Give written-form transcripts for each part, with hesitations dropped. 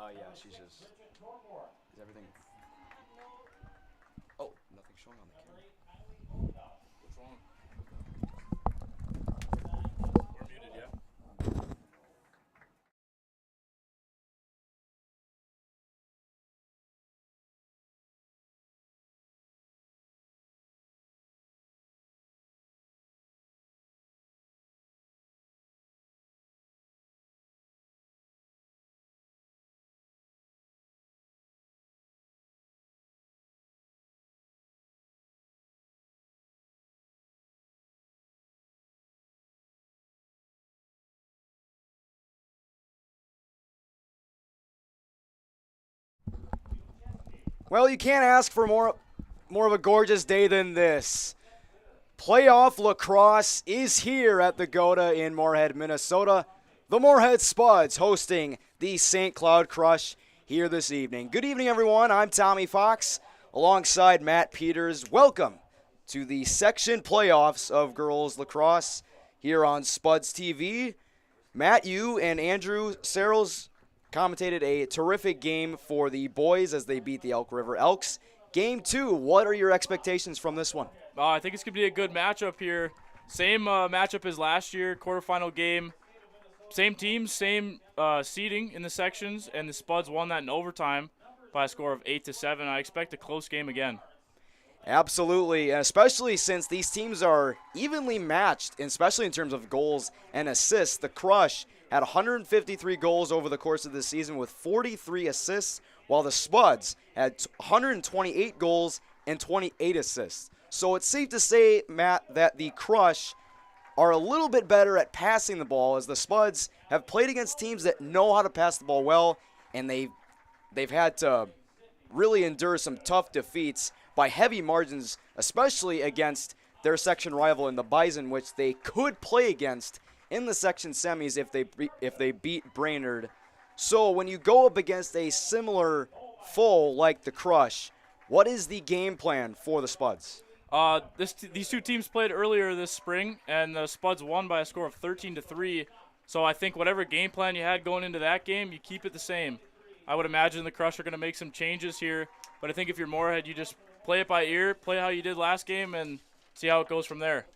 Yeah, she's just. Is everything? Oh, nothing's showing on the camera. What's wrong? We're muted, yeah? Well, you can't ask for more of a gorgeous day than this. Playoff lacrosse is here at the Goda in Moorhead, Minnesota. The Moorhead Spuds hosting the St. Cloud Crush here this evening. Good evening, everyone. I'm Tommy Fox alongside Matt Peters. Welcome to the section playoffs of girls lacrosse here on Spuds TV. Matt, you and Andrew Searles commentated a terrific game for the boys as they beat the Elk River Elks. Game 2, what are your expectations from this one? I think it's going to be a good matchup here. Same matchup as last year, quarterfinal game. Same teams, same seeding in the sections, and the Spuds won that in overtime by a score of 8-7. I expect a close game again. Absolutely, especially since these teams are evenly matched, especially in terms of goals and assists. The Crush had 153 goals over the course of the season with 43 assists, while the Spuds had 128 goals and 28 assists. So it's safe to say, Matt, that the Crush are a little bit better at passing the ball, as the Spuds have played against teams that know how to pass the ball well, and they've had to really endure some tough defeats by heavy margins, especially against their section rival in the Bison, which they could play against in the section semis if they beat Brainerd. So when you go up against a similar foe like the Crush, what is the game plan for the Spuds? These two teams played earlier this spring, and the Spuds won by a score of 13-3. So I think whatever game plan you had going into that game, you keep it the same. I would imagine the Crush are going to make some changes here, but I think if you're Moorhead, you just play it by ear, play how you did last game, and see how it goes from there.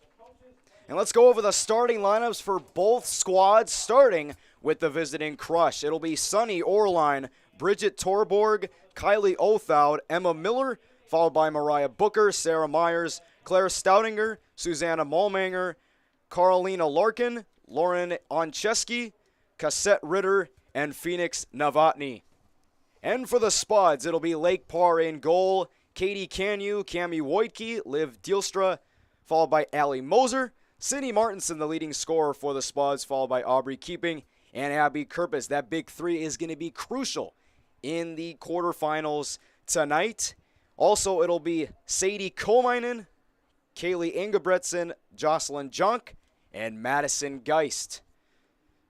And let's go over the starting lineups for both squads, starting with the visiting Crush. It'll be Sunny Orline, Bridget Torborg, Kylie Othoud, Emma Miller, followed by Mariah Booker, Sarah Myers, Claire Stoutinger, Susanna Malmanger, Carolina Larkin, Lauren Oncheski, Cassette Ritter, and Phoenix Novotny. And for the Spuds, it'll be Lake Parr in goal, Katie Canyu, Cami Wojtke, Liv Dielstra, followed by Allie Moser, Sydney Martinson, the leading scorer for the Spuds, followed by Aubrey Keeping, and Abby Kerpis. That big three is going to be crucial in the quarterfinals tonight. Also, it'll be Sadie Komainen, Kaylee Ingebretson, Jocelyn Junk, and Madison Geist.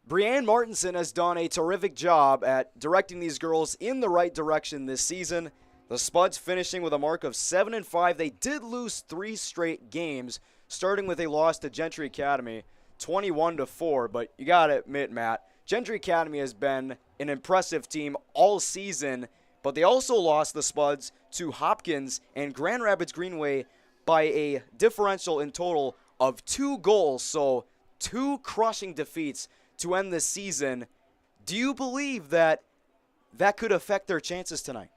Brianne Martinson has done a terrific job at directing these girls in the right direction this season. The Spuds finishing with a mark of 7-5. They did lose 3 straight games, starting with a loss to Gentry Academy, 21-4. But you got to admit, Matt, Gentry Academy has been an impressive team all season, but they also lost the Spuds to Hopkins and Grand Rapids Greenway by a differential in total of 2 goals. So 2 crushing defeats to end the season. Do you believe that could affect their chances tonight?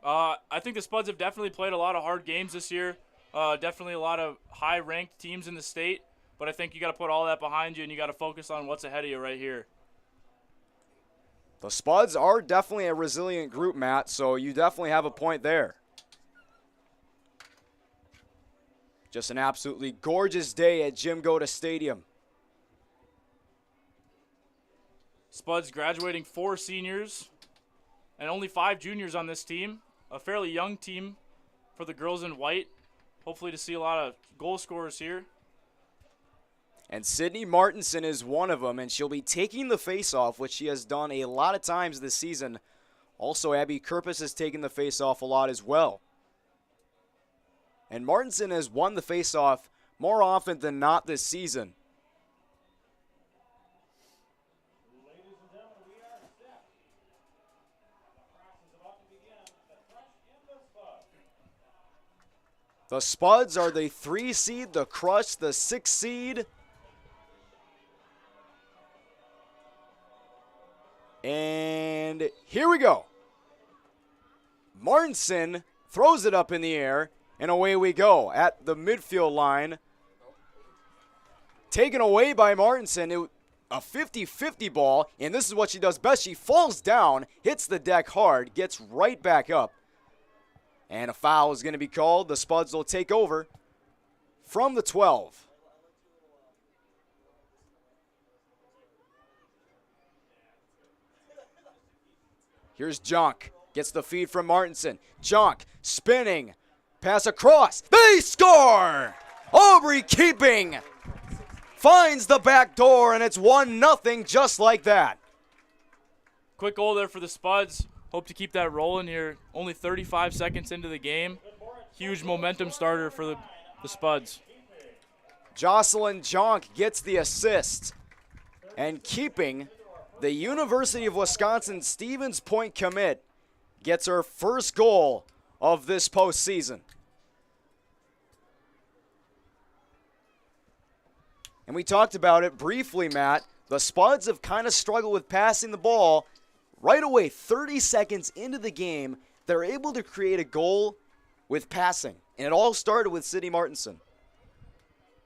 I think the Spuds have definitely played a lot of hard games this year. Definitely a lot of high-ranked teams in the state. But I think you got to put all that behind you, and you got to focus on what's ahead of you right here. The Spuds are definitely a resilient group, Matt, so you definitely have a point there. Just an absolutely gorgeous day at Jim Goda Stadium. Spuds graduating 4 seniors and only 5 juniors on this team. A fairly young team for the girls in white. Hopefully to see a lot of goal scorers here. And Sydney Martinson is one of them, and she'll be taking the face-off, which she has done a lot of times this season. Also, Abby Kerpis has taken the face-off a lot as well. And Martinson has won the face-off more often than not this season. The Spuds are the 3 seed, the Crush the 6 seed. And here we go. Martinson throws it up in the air, and away we go at the midfield line. Taken away by Martinson. A 50-50 ball, and this is what she does best. She falls down, hits the deck hard, gets right back up. And a foul is going to be called. The Spuds will take over from the 12. Here's Jonk. Gets the feed from Martinson. Jonk spinning. Pass across. They score! Aubrey keeping. Finds the back door, and it's 1-0 just like that. Quick goal there for the Spuds. Hope to keep that rolling here. Only 35 seconds into the game. Huge momentum starter for the Spuds. Jocelyn Jonk gets the assist. And keeping, the University of Wisconsin Stevens Point commit gets her first goal of this postseason. And we talked about it briefly, Matt. The Spuds have kind of struggled with passing the ball. Right away, 30 seconds into the game, they're able to create a goal with passing. And it all started with Sydney Martinson.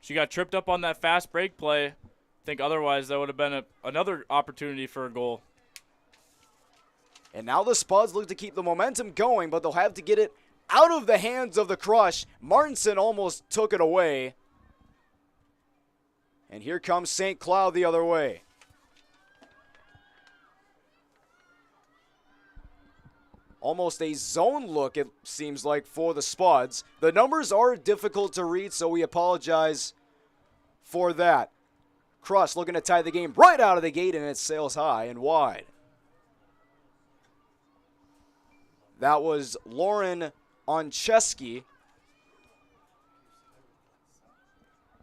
She got tripped up on that fast break play. I think otherwise that would have been another opportunity for a goal. And now the Spuds look to keep the momentum going, but they'll have to get it out of the hands of the Crush. Martinson almost took it away. And here comes St. Cloud the other way. Almost a zone look, it seems like, for the Spuds. The numbers are difficult to read, so we apologize for that. Crush looking to tie the game right out of the gate, and it sails high and wide. That was Lauren Oncheski.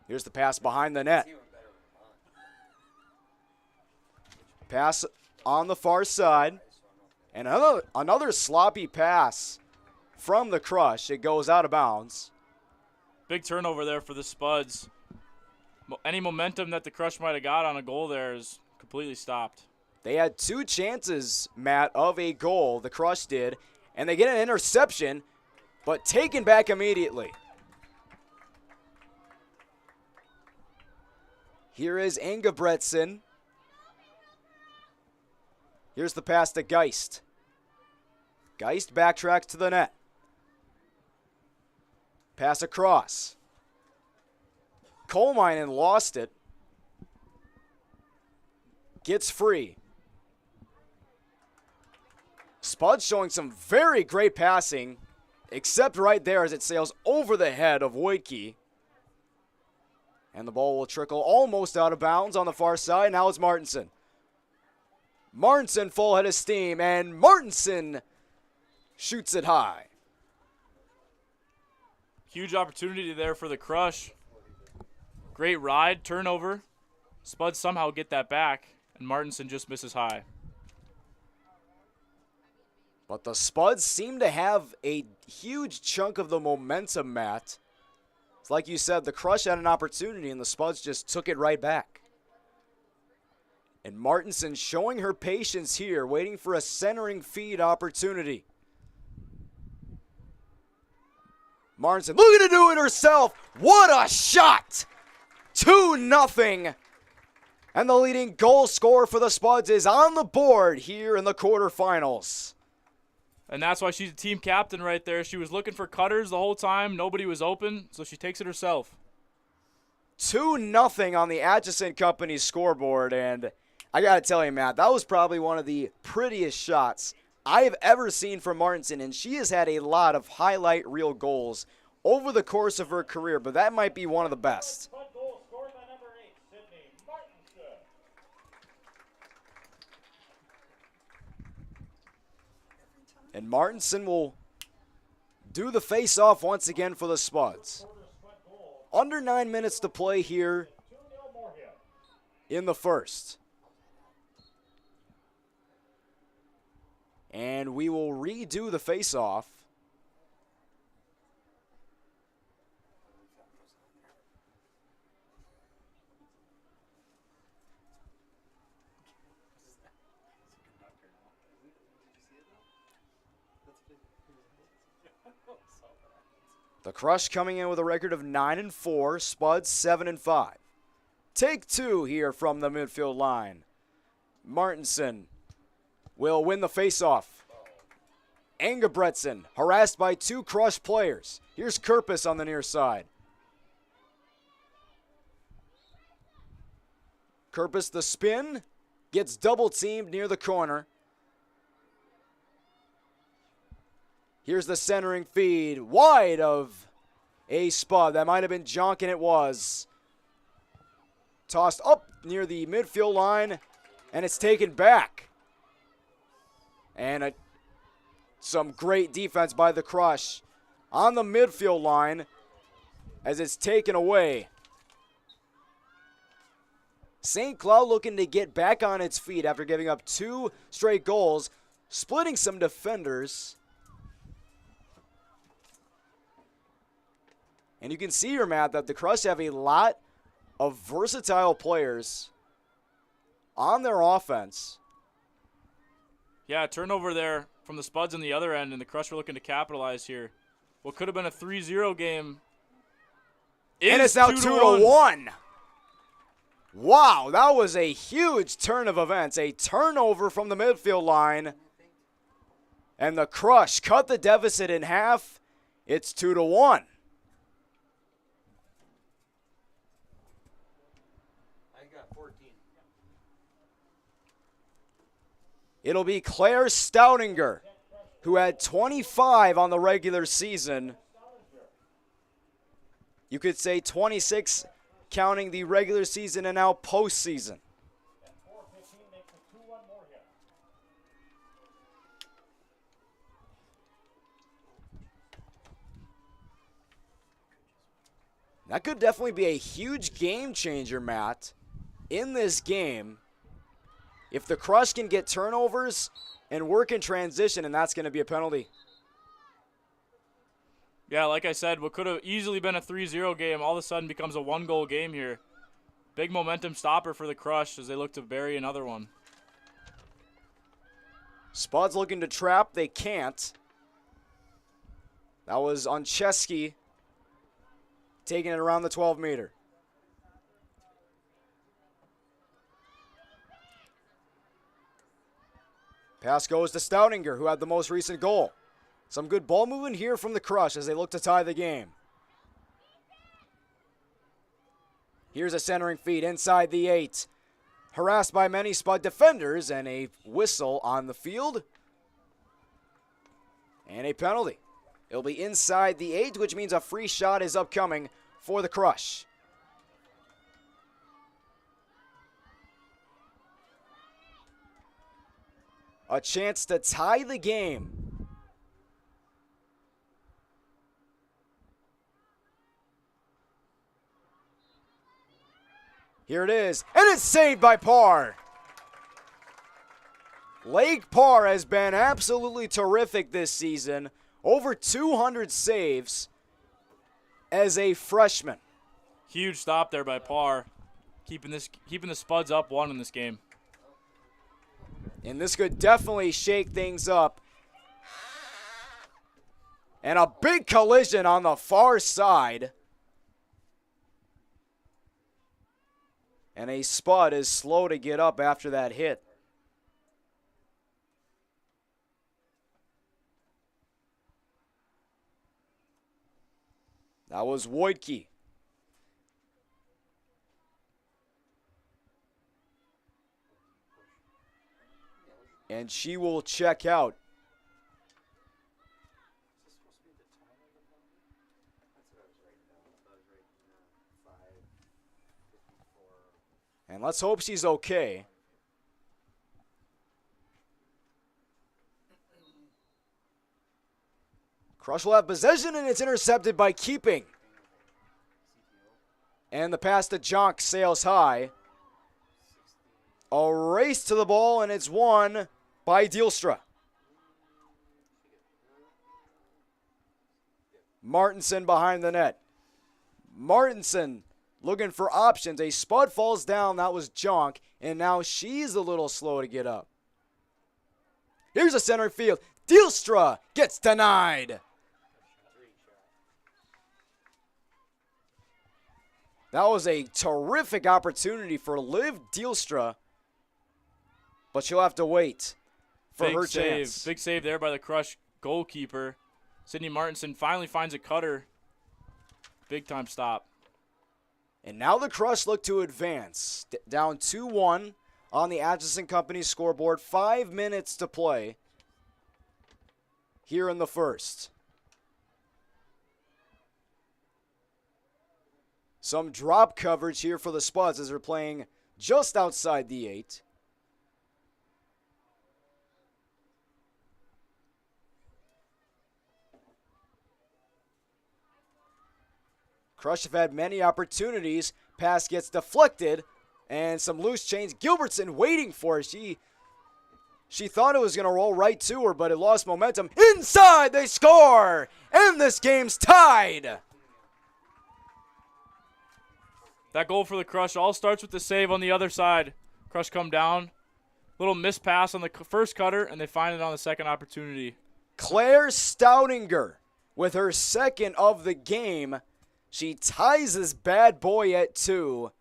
Here's the pass behind the net. Pass on the far side. And another sloppy pass from the Crush. It goes out of bounds. Big turnover there for the Spuds. Any momentum that the Crush might have got on a goal there is completely stopped. They had 2 chances, Matt, of a goal. The Crush did. And they get an interception, but taken back immediately. Here is Ingebretson. Here's the pass to Geist. Geist backtracks to the net. Pass across. Coleman lost it. Gets free. Spuds showing some very great passing, except right there as it sails over the head of Woidke. And the ball will trickle almost out of bounds on the far side. Now it's Martinson. Martinson full head of steam, and Martinson shoots it high. Huge opportunity there for the Crush. Great ride, turnover. Spuds somehow get that back, and Martinson just misses high. But the Spuds seem to have a huge chunk of the momentum, Matt. It's like you said, the Crush had an opportunity, and the Spuds just took it right back. And Martinson showing her patience here, waiting for a centering feed opportunity. Martinson looking to do it herself. What a shot! 2-0. And the leading goal scorer for the Spuds is on the board here in the quarterfinals. And that's why she's a team captain right there. She was looking for cutters the whole time. Nobody was open, so she takes it herself. 2-0 on the Atchison Company scoreboard, and I got to tell you, Matt, that was probably one of the prettiest shots I have ever seen from Martinson, and she has had a lot of highlight reel goals over the course of her career, but that might be one of the best. And Martinson will do the face-off once again for the Spuds. Under 9 minutes to play here in the first. And we will redo the face-off. The Crush coming in with a record of 9-4, Spuds 7-5. Take two here from the midfield line. Martinson will win the faceoff. Engebretson harassed by two Crush players. Here's Kerpus on the near side. Kerpus the spin, gets double teamed near the corner. Here's the centering feed, wide of a Spud. That might have been Jonk, and it was. Tossed up near the midfield line, and it's taken back. And some great defense by the Crush on the midfield line as it's taken away. St. Cloud looking to get back on its feet after giving up two straight goals, splitting some defenders. And you can see here, Matt, that the Crush have a lot of versatile players on their offense. Yeah, turnover there from the Spuds on the other end, and the Crush were looking to capitalize here. What could have been a 3-0 game and it's now 2-1. Wow, that was a huge turn of events. A turnover from the midfield line. And the Crush cut the deficit in half. It's 2-1. It'll be Claire Stoudinger, who had 25 on the regular season. You could say 26 counting the regular season and now postseason. That could definitely be a huge game changer, Matt, in this game. If the Crush can get turnovers and work in transition, and that's going to be a penalty. Yeah, like I said, what could have easily been a 3-0 game all of a sudden becomes a one-goal game here. Big momentum stopper for the Crush as they look to bury another one. Spuds looking to trap. They can't. That was on Chesky taking it around the 12-meter. Pass goes to Stoudinger, who had the most recent goal. Some good ball movement here from the Crush as they look to tie the game. Here's a centering feed inside the 8. Harassed by many Spud defenders, and a whistle on the field. And a penalty. It'll be inside the 8, which means a free shot is upcoming for the Crush. A chance to tie the game. Here it is, and it's saved by Parr. Lake Parr has been absolutely terrific this season. Over 200 saves as a freshman. Huge stop there by Parr, keeping the Spuds up one in this game. And this could definitely shake things up. And a big collision on the far side. And a Spud is slow to get up after that hit. That was Wojtke. And she will check out. And let's hope she's okay. Crush will have possession, and it's intercepted by Keeping. And the pass to Jonk sails high. A race to the ball, and it's won by Dielstra. Martinson behind the net. Martinson looking for options. A Spud falls down. That was Jonk, and now she's a little slow to get up. Here's a center field. Dijkstra gets denied. That was a terrific opportunity for Liv Dijkstra, but she'll have to wait for her chance. Big save there by the Crush goalkeeper. Sydney Martinson finally finds a cutter. Big time stop. And now the Crush look to advance. Down 2-1 on the Atchison Company scoreboard. 5 minutes to play here in the first. Some drop coverage here for the Spuds as they're playing just outside the 8. Crush have had many opportunities. Pass gets deflected, and some loose change. Gilbertson waiting for it. She thought it was going to roll right to her, but it lost momentum. Inside, they score, and this game's tied. That goal for the Crush all starts with the save on the other side. Crush come down. Little miss pass on the first cutter, and they find it on the second opportunity. Claire Stoudinger with her second of the game. She ties this bad boy at 2.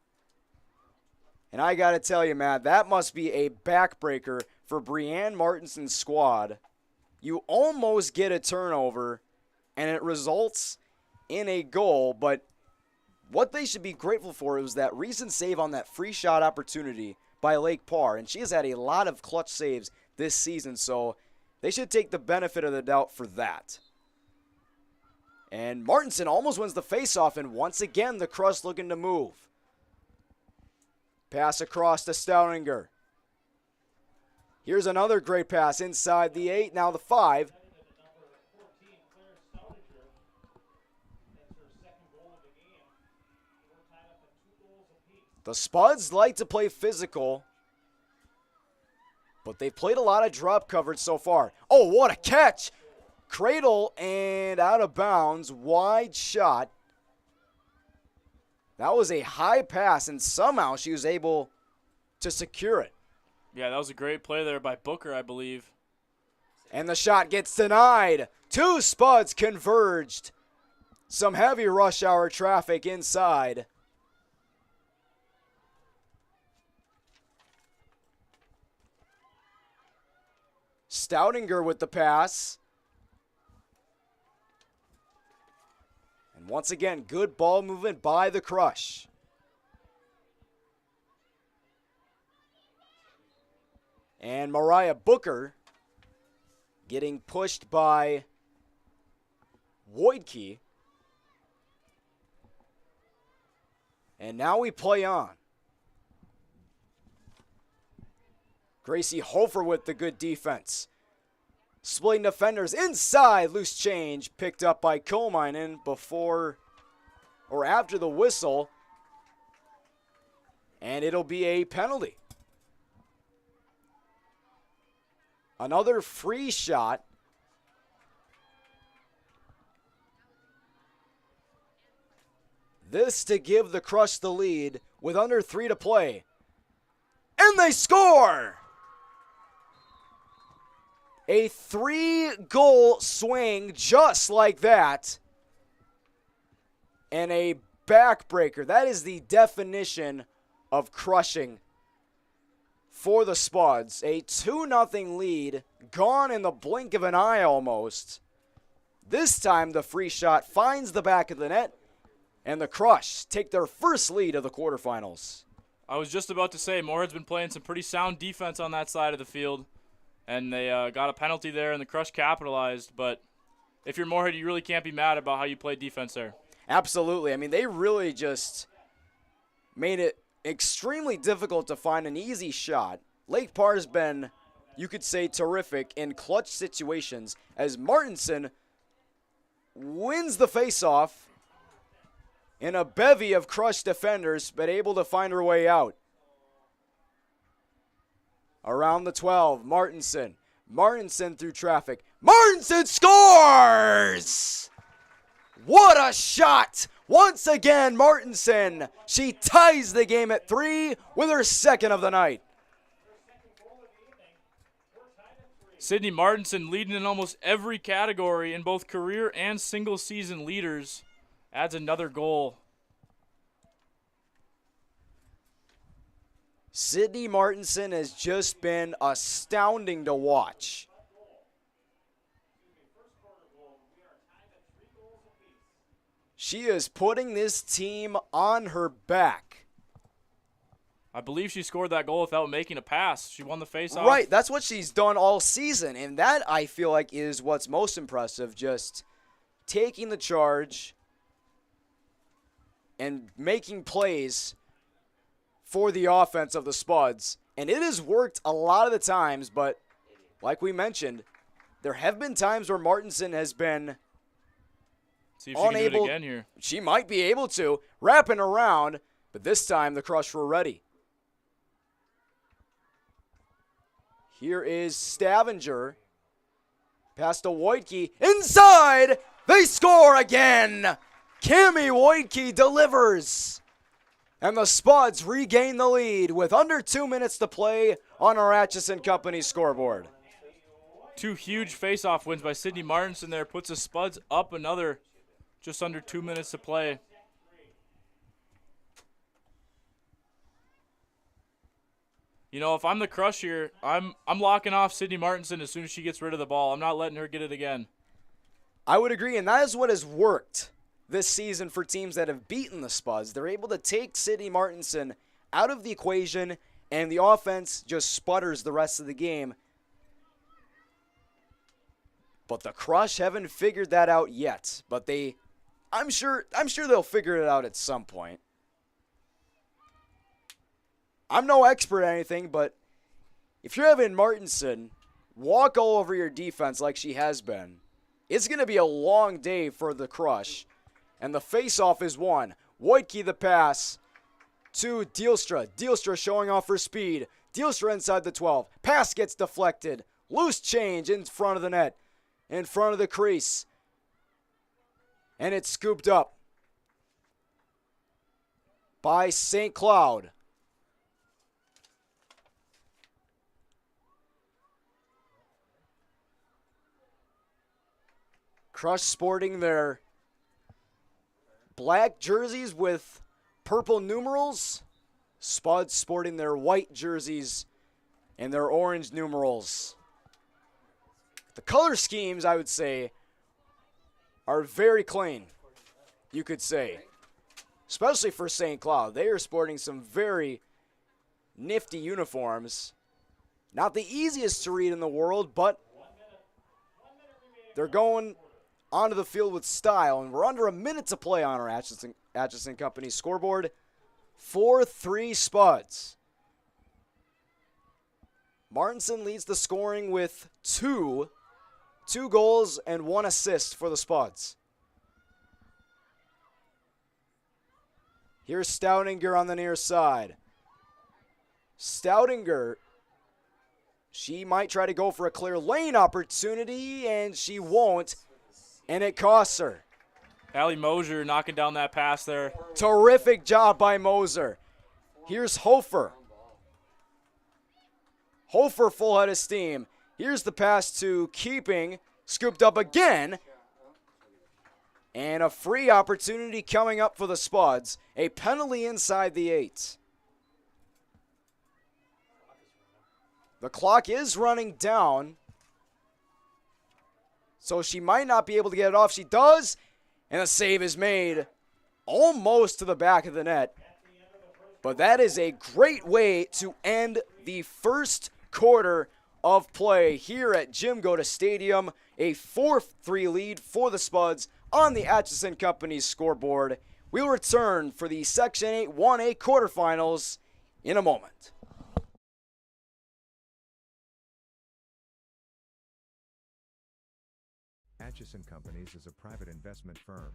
And I got to tell you, Matt, that must be a backbreaker for Brianne Martinson's squad. You almost get a turnover, and it results in a goal. But what they should be grateful for is that recent save on that free shot opportunity by Lake Parr. And she has had a lot of clutch saves this season, so they should take the benefit of the doubt for that. And Martinson almost wins the faceoff, and once again, the Crush looking to move. Pass across to Stoudinger. Here's another great pass inside the 8, now the 5. The Spuds like to play physical, but they've played a lot of drop coverage so far. Oh, what a catch! Cradle and out of bounds, wide shot. That was a high pass, and somehow she was able to secure it. Yeah, that was a great play there by Booker, I believe. And the shot gets denied. 2 Spuds converged. Some heavy rush hour traffic inside. Stoudinger with the pass. And once again, good ball movement by the Crush. And Mariah Booker getting pushed by Wojtke. And now we play on. Gracie Hofer with the good defense. Splitting defenders inside, loose change picked up by Kilmainen before or after the whistle. And it'll be a penalty. Another free shot. This to give the Crush the lead with under 3 to play. And they score! A 3-goal swing just like that. And a backbreaker. That is the definition of crushing for the Spuds. A 2-0 lead, gone in the blink of an eye almost. This time the free shot finds the back of the net, and the Crush take their first lead of the quarterfinals. I was just about to say, Moorhead's been playing some pretty sound defense on that side of the field, and they got a penalty there, and the Crush capitalized. But if you're Moorhead, you really can't be mad about how you played defense there. Absolutely. I mean, they really just made it extremely difficult to find an easy shot. Lake Parr has been, you could say, terrific in clutch situations as Martinson wins the faceoff in a bevy of Crush defenders, but able to find her way out. Around the 12, Martinson. Martinson through traffic. Martinson scores! What a shot! Once again, Martinson. She ties the game at 3 with her second of the night. Sydney Martinson leading in almost every category in both career and single season leaders. Adds another goal. Sydney Martinson has just been astounding to watch. She is putting this team on her back. I believe she scored that goal without making a pass. She won the faceoff. Right, that's what she's done all season, and that I feel like is what's most impressive, just taking the charge and making plays for the offense of the Spuds. And it has worked a lot of the times, but like we mentioned, there have been times where Martinson has been See if she can do it again here. She might be able to, wrapping around, but this time the Crush were ready. Here is Stavanger. Pass to Wojtke. Inside! They score again! Cami Wojtke delivers. And the Spuds regain the lead with under 2 minutes to play on our Atchison Company scoreboard. Two huge face-off wins by Sydney Martinson there. Puts the Spuds up another just under 2 minutes to play. You know, if I'm the Crush here, I'm locking off Sydney Martinson as soon as she gets rid of the ball. I'm not letting her get it again. I would agree, and that is what has worked this season for teams that have beaten the Spuds. They're able to take Sydney Martinson out of the equation, and the offense just sputters the rest of the game. But the Crush haven't figured that out yet. But I'm sure they'll figure it out at some point. I'm no expert at anything, but if you're having Martinson walk all over your defense like she has been, it's going to be a long day for the Crush. And the face-off is won. Wojtke the pass to Dielstra. Dielstra showing off her speed. Dielstra inside the 12. Pass gets deflected. Loose change in front of the net. In front of the crease. And it's scooped up by St. Cloud. Crush sporting their black jerseys with purple numerals. Spuds sporting their white jerseys and their orange numerals. The color schemes, I would say, are very clean, you could say. Especially for St. Cloud. They are sporting some very nifty uniforms. Not the easiest to read in the world, but they're going onto the field with style, and we're under a minute to play on our Atchison Company scoreboard. 4-3 Spuds. Martinson leads the scoring with two goals and 1 assist for the Spuds. Here's Stoudinger on the near side. Stoudinger, she might try to go for a clear lane opportunity, and she won't. And it costs her. Allie Mosier knocking down that pass there. Terrific job by Moser. Here's Hofer. Hofer full head of steam. Here's the pass to Keeping. Scooped up again. And a free opportunity coming up for the Spuds. A penalty inside the 8. The clock is running down. So she might not be able to get it off. She does, and the save is made almost to the back of the net. But that is a great way to end the first quarter of play here at Jim Goda Stadium. A 4-3 lead for the Spuds on the Atchison Company scoreboard. We'll return for the Section 8 1A quarterfinals in a moment. Atchison Companies is a private investment firm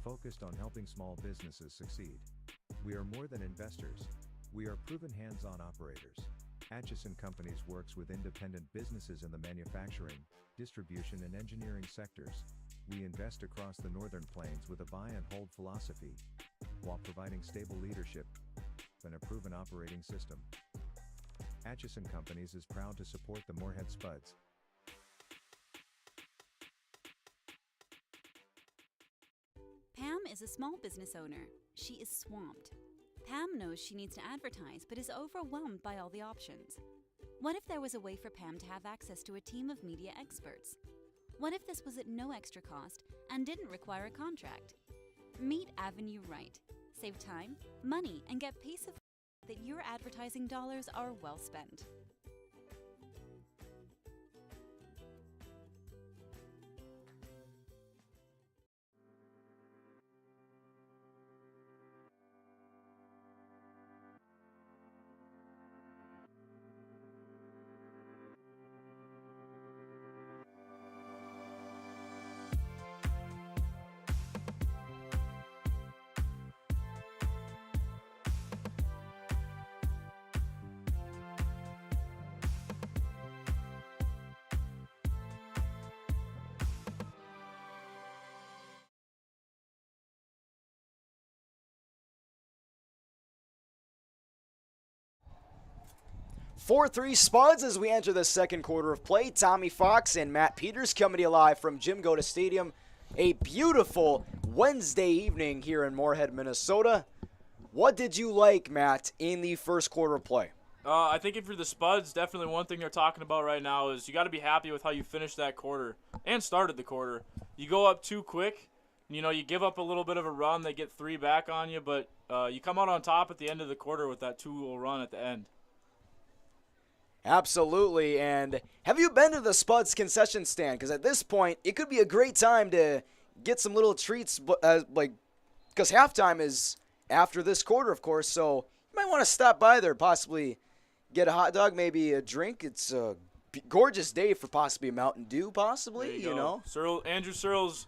focused on helping small businesses succeed. We are more than investors. We are proven hands-on operators. Atchison Companies works with independent businesses in the manufacturing, distribution and engineering sectors. We invest across the Northern Plains with a buy and hold philosophy, while providing stable leadership and a proven operating system. Atchison Companies is proud to support the Moorhead Spuds. Pam is a small business owner. She is swamped. Pam knows she needs to advertise, but is overwhelmed by all the options. What if there was a way for Pam to have access to a team of media experts? What if this was at no extra cost and didn't require a contract? Meet Avenue Right. Save time, money, and get peace of mind that your advertising dollars are well spent. Four 3 Spuds as we enter the second quarter of play. Tommy Fox and Matt Peters coming to you live from Jim Goda Stadium. A beautiful Wednesday evening here in Moorhead, Minnesota. What did you like, Matt, in the first quarter of play? I think if you're the Spuds, definitely one thing they're talking about right now is you got to be happy with how you finished that quarter and started the quarter. You go up too quick, you give up a little bit of a run, they get 3 back on you, but you come out on top at the end of the quarter with that 2-goal run at the end. Absolutely, and have you been to the Spuds concession stand? Because at this point, it could be a great time to get some little treats, because halftime is after this quarter, of course, so you might want to stop by there, possibly get a hot dog, maybe a drink. It's a gorgeous day for possibly a Mountain Dew, possibly, you know. Andrew Searles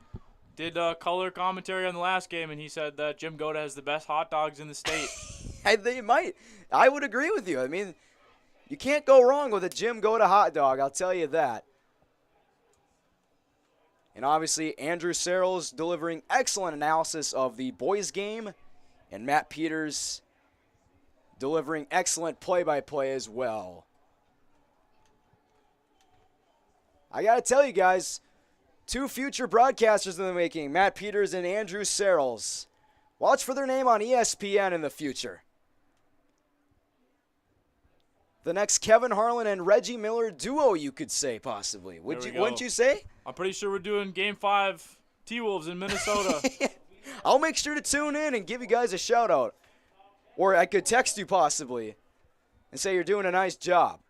did color commentary on the last game, and he said that Jim Goda has the best hot dogs in the state. They might. I would agree with you. I mean, you can't go wrong with a Jim Goda hot dog, I'll tell you that. And obviously, Andrew Searles delivering excellent analysis of the boys' game, and Matt Peters delivering excellent play-by-play as well. I got to tell you guys, 2 future broadcasters in the making, Matt Peters and Andrew Searles. Watch for their name on ESPN in the future. The next Kevin Harlan and Reggie Miller duo, you could say, possibly. Wouldn't you say? I'm pretty sure we're doing Game 5 T-Wolves in Minnesota. I'll make sure to tune in and give you guys a shout-out. Or I could text you, possibly, and say you're doing a nice job.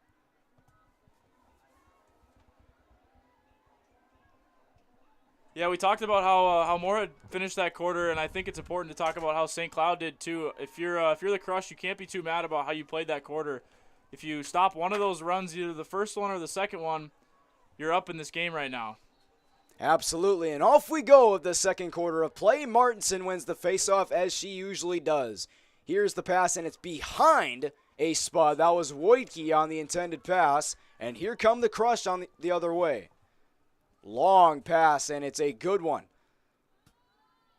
Yeah, we talked about how Moorhead finished that quarter, and I think it's important to talk about how St. Cloud did, too. If you're the Crush, you can't be too mad about how you played that quarter. If you stop one of those runs, either the first one or the second one, you're up in this game right now. Absolutely, and off we go with the second quarter of play. Martinson wins the faceoff as she usually does. Here's the pass, and it's behind a Spud. That was Wojtke on the intended pass, and here come the Crush on the other way. Long pass, and it's a good one.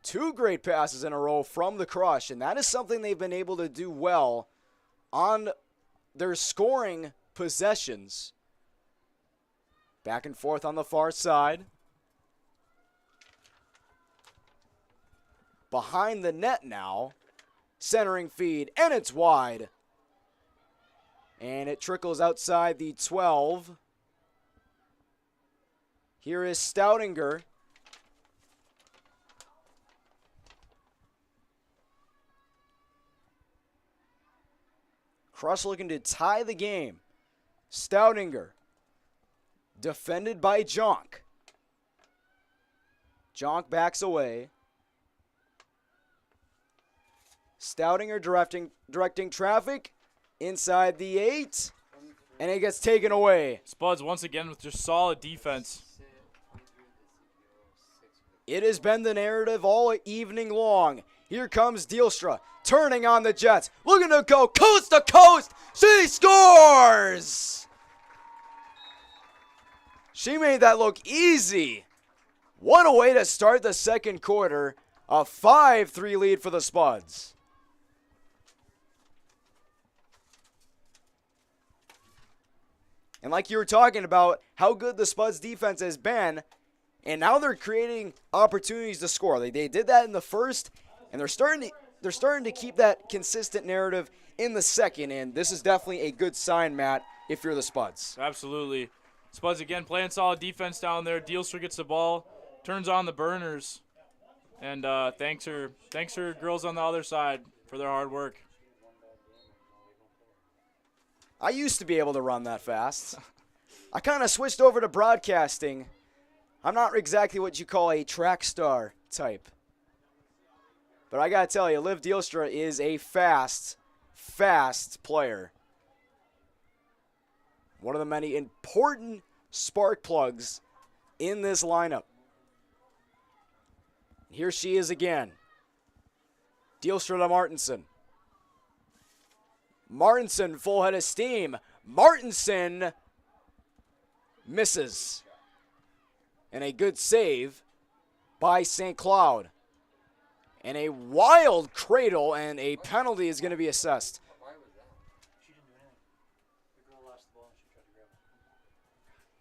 2 great passes in a row from the Crush, and that is something they've been able to do well on their scoring possessions. Back and forth on the far side. Behind the net now. Centering feed, and it's wide. And it trickles outside the 12. Here is Stoudinger. Crush looking to tie the game. Stoudinger. Defended by Jonk. Jonk backs away. Stoudinger directing traffic inside the 8. And it gets taken away. Spuds once again with just solid defense. It has been the narrative all evening long. Here comes Dielstra, turning on the Jets, looking to go coast to coast. She scores! She made that look easy. What a way to start the second quarter. A 5-3 lead for the Spuds. And like you were talking about, how good the Spuds defense has been, and now they're creating opportunities to score. They did that in the first, and they're starting to keep that consistent narrative in the second, and this is definitely a good sign, Matt, if you're the Spuds. Absolutely. Spuds again playing solid defense down there. Dealster gets the ball, turns on the burners, and thanks her girls on the other side for their hard work. I used to be able to run that fast. I kind of switched over to broadcasting. I'm not exactly what you call a track star type. But I got to tell you, Liv Dealstra is a fast player. One of the many important spark plugs in this lineup. Here she is again. Dealstra to Martinson. Martinson, full head of steam. Martinson misses. And a good save by St. Cloud. And a wild cradle, and a penalty is going to be assessed.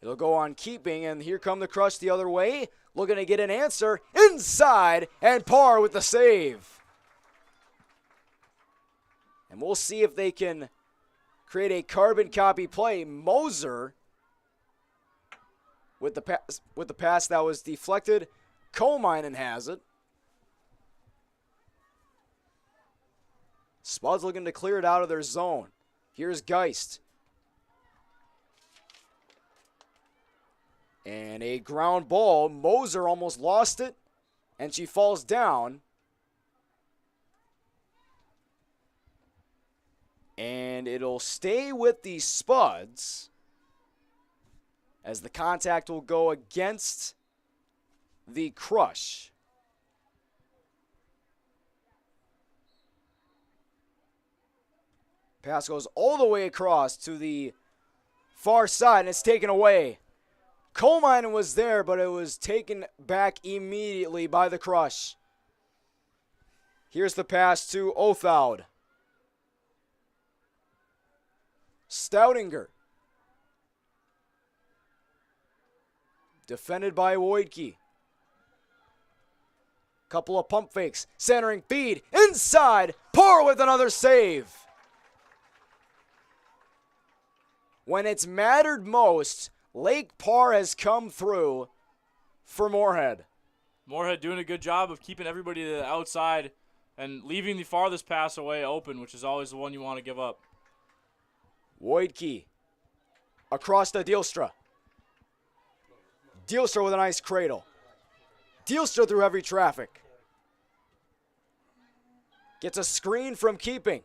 It'll go on keeping, and here come the Crush the other way. Looking to get an answer inside, and Parr with the save. And we'll see if they can create a carbon copy play. Moser with the pass that was deflected. Colminen has it. Spuds looking to clear it out of their zone. Here's Geist. And a ground ball. Moser almost lost it, and she falls down. And it'll stay with the Spuds as the contact will go against the Crush. Pass goes all the way across to the far side, and it's taken away. Colminen was there, but it was taken back immediately by the Crush. Here's the pass to Othaud. Stoudinger. Defended by Wojtke. Couple of pump fakes. Centering feed. Inside. Parr with another save. When it's mattered most, Lake Parr has come through for Moorhead. Moorhead doing a good job of keeping everybody to the outside and leaving the farthest pass away open, which is always the one you want to give up. Wojtke across to Dealstra. Dealstra with a nice cradle. Dealstra through heavy traffic. Gets a screen from keeping.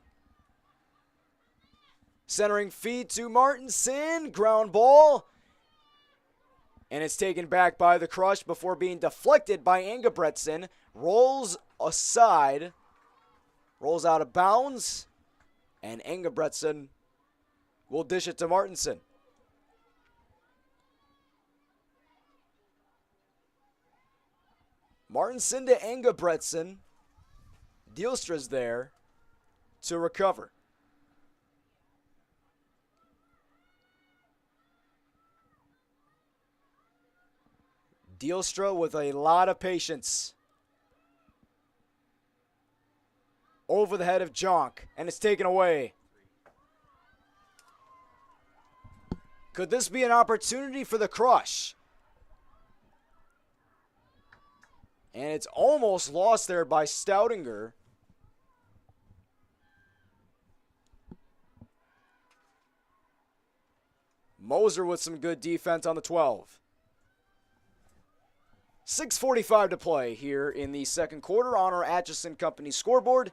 Centering feed to Martinson. Ground ball. And it's taken back by the Crush before being deflected by Engebretson. Rolls aside. Rolls out of bounds. And Engebretson will dish it to Martinson. Martinson to Engebretson. Dealstra's there to recover. Dealstra with a lot of patience. Over the head of Jonk, and it's taken away. Could this be an opportunity for the Crush? And it's almost lost there by Stoudinger. Moser with some good defense on the 12. 6:45 to play here in the second quarter on our Atchison Company scoreboard.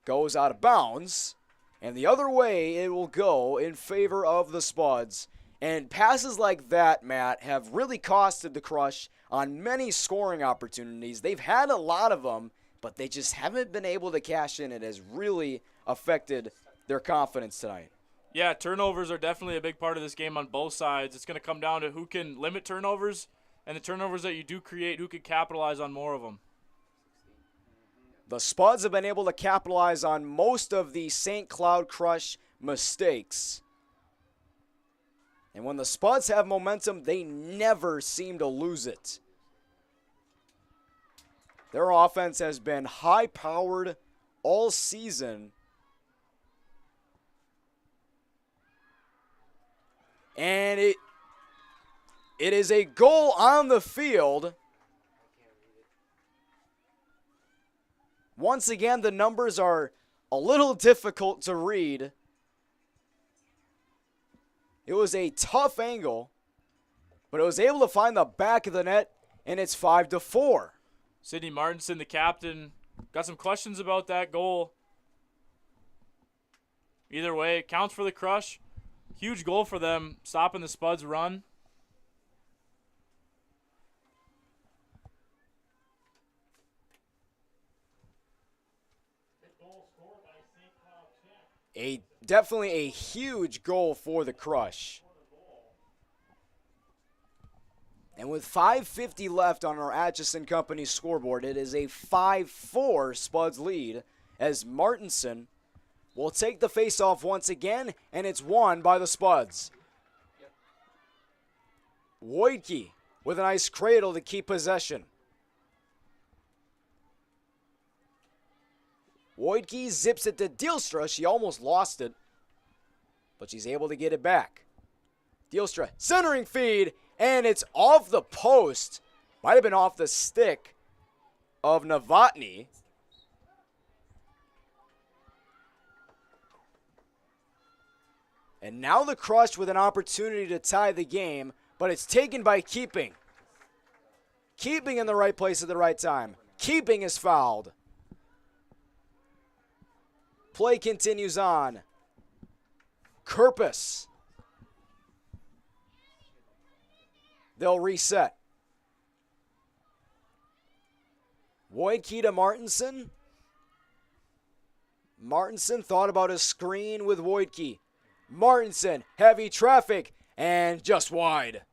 Goes out of bounds. And the other way it will go in favor of the Spuds. And passes like that, Matt, have really costed the Crush on many scoring opportunities. They've had a lot of them, but they just haven't been able to cash in. It has really affected their confidence tonight. Yeah, turnovers are definitely a big part of this game on both sides. It's going to come down to who can limit turnovers, and the turnovers that you do create, who can capitalize on more of them. The Spuds have been able to capitalize on most of the St. Cloud Crush mistakes. And when the Spuds have momentum, they never seem to lose it. Their offense has been high-powered all season. And it is a goal on the field. Once again, the numbers are a little difficult to read. It was a tough angle, but it was able to find the back of the net, and it's 5-4. Sydney Martinson, the captain, got some questions about that goal. Either way, it counts for the Crush. Huge goal for them, stopping the Spuds' run. Definitely a huge goal for the Crush. And with 5:50 left on our Atchison Company scoreboard, it is a 5-4 Spuds lead as Martinson will take the faceoff once again, and it's won by the Spuds. Wojtke with a nice cradle to keep possession. Wojtke zips it to Dijkstra. She almost lost it, but she's able to get it back. Dijkstra centering feed, and it's off the post. Might have been off the stick of Novotny. And now the Crush with an opportunity to tie the game, but it's taken by Keeping. Keeping in the right place at the right time. Keeping is fouled. Play continues on. Kerpus. They'll reset. Wojtke to Martinson. Martinson thought about a screen with Wojtke. Martinson, heavy traffic, and just wide.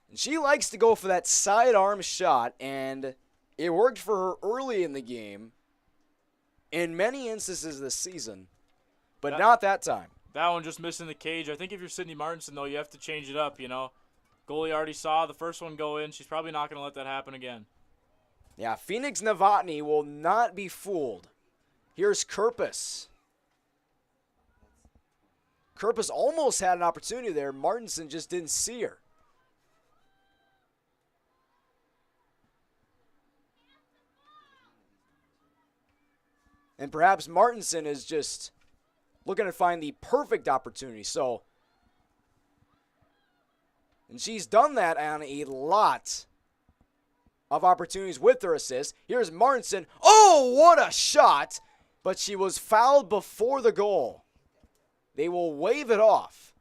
And she likes to go for that sidearm shot, and it worked for her early in the game. In many instances this season, but not that time. That one just missing the cage. I think if you're Sydney Martinson, though, you have to change it up, you know. Goalie already saw the first one go in. She's probably not going to let that happen again. Yeah, Phoenix Novotny will not be fooled. Here's Kerpus. Kerpus almost had an opportunity there. Martinson just didn't see her. And perhaps Martinson is just looking to find the perfect opportunity. And she's done that on a lot of opportunities with her assist. Here's Martinson. Oh, what a shot! But she was fouled before the goal. They will wave it off.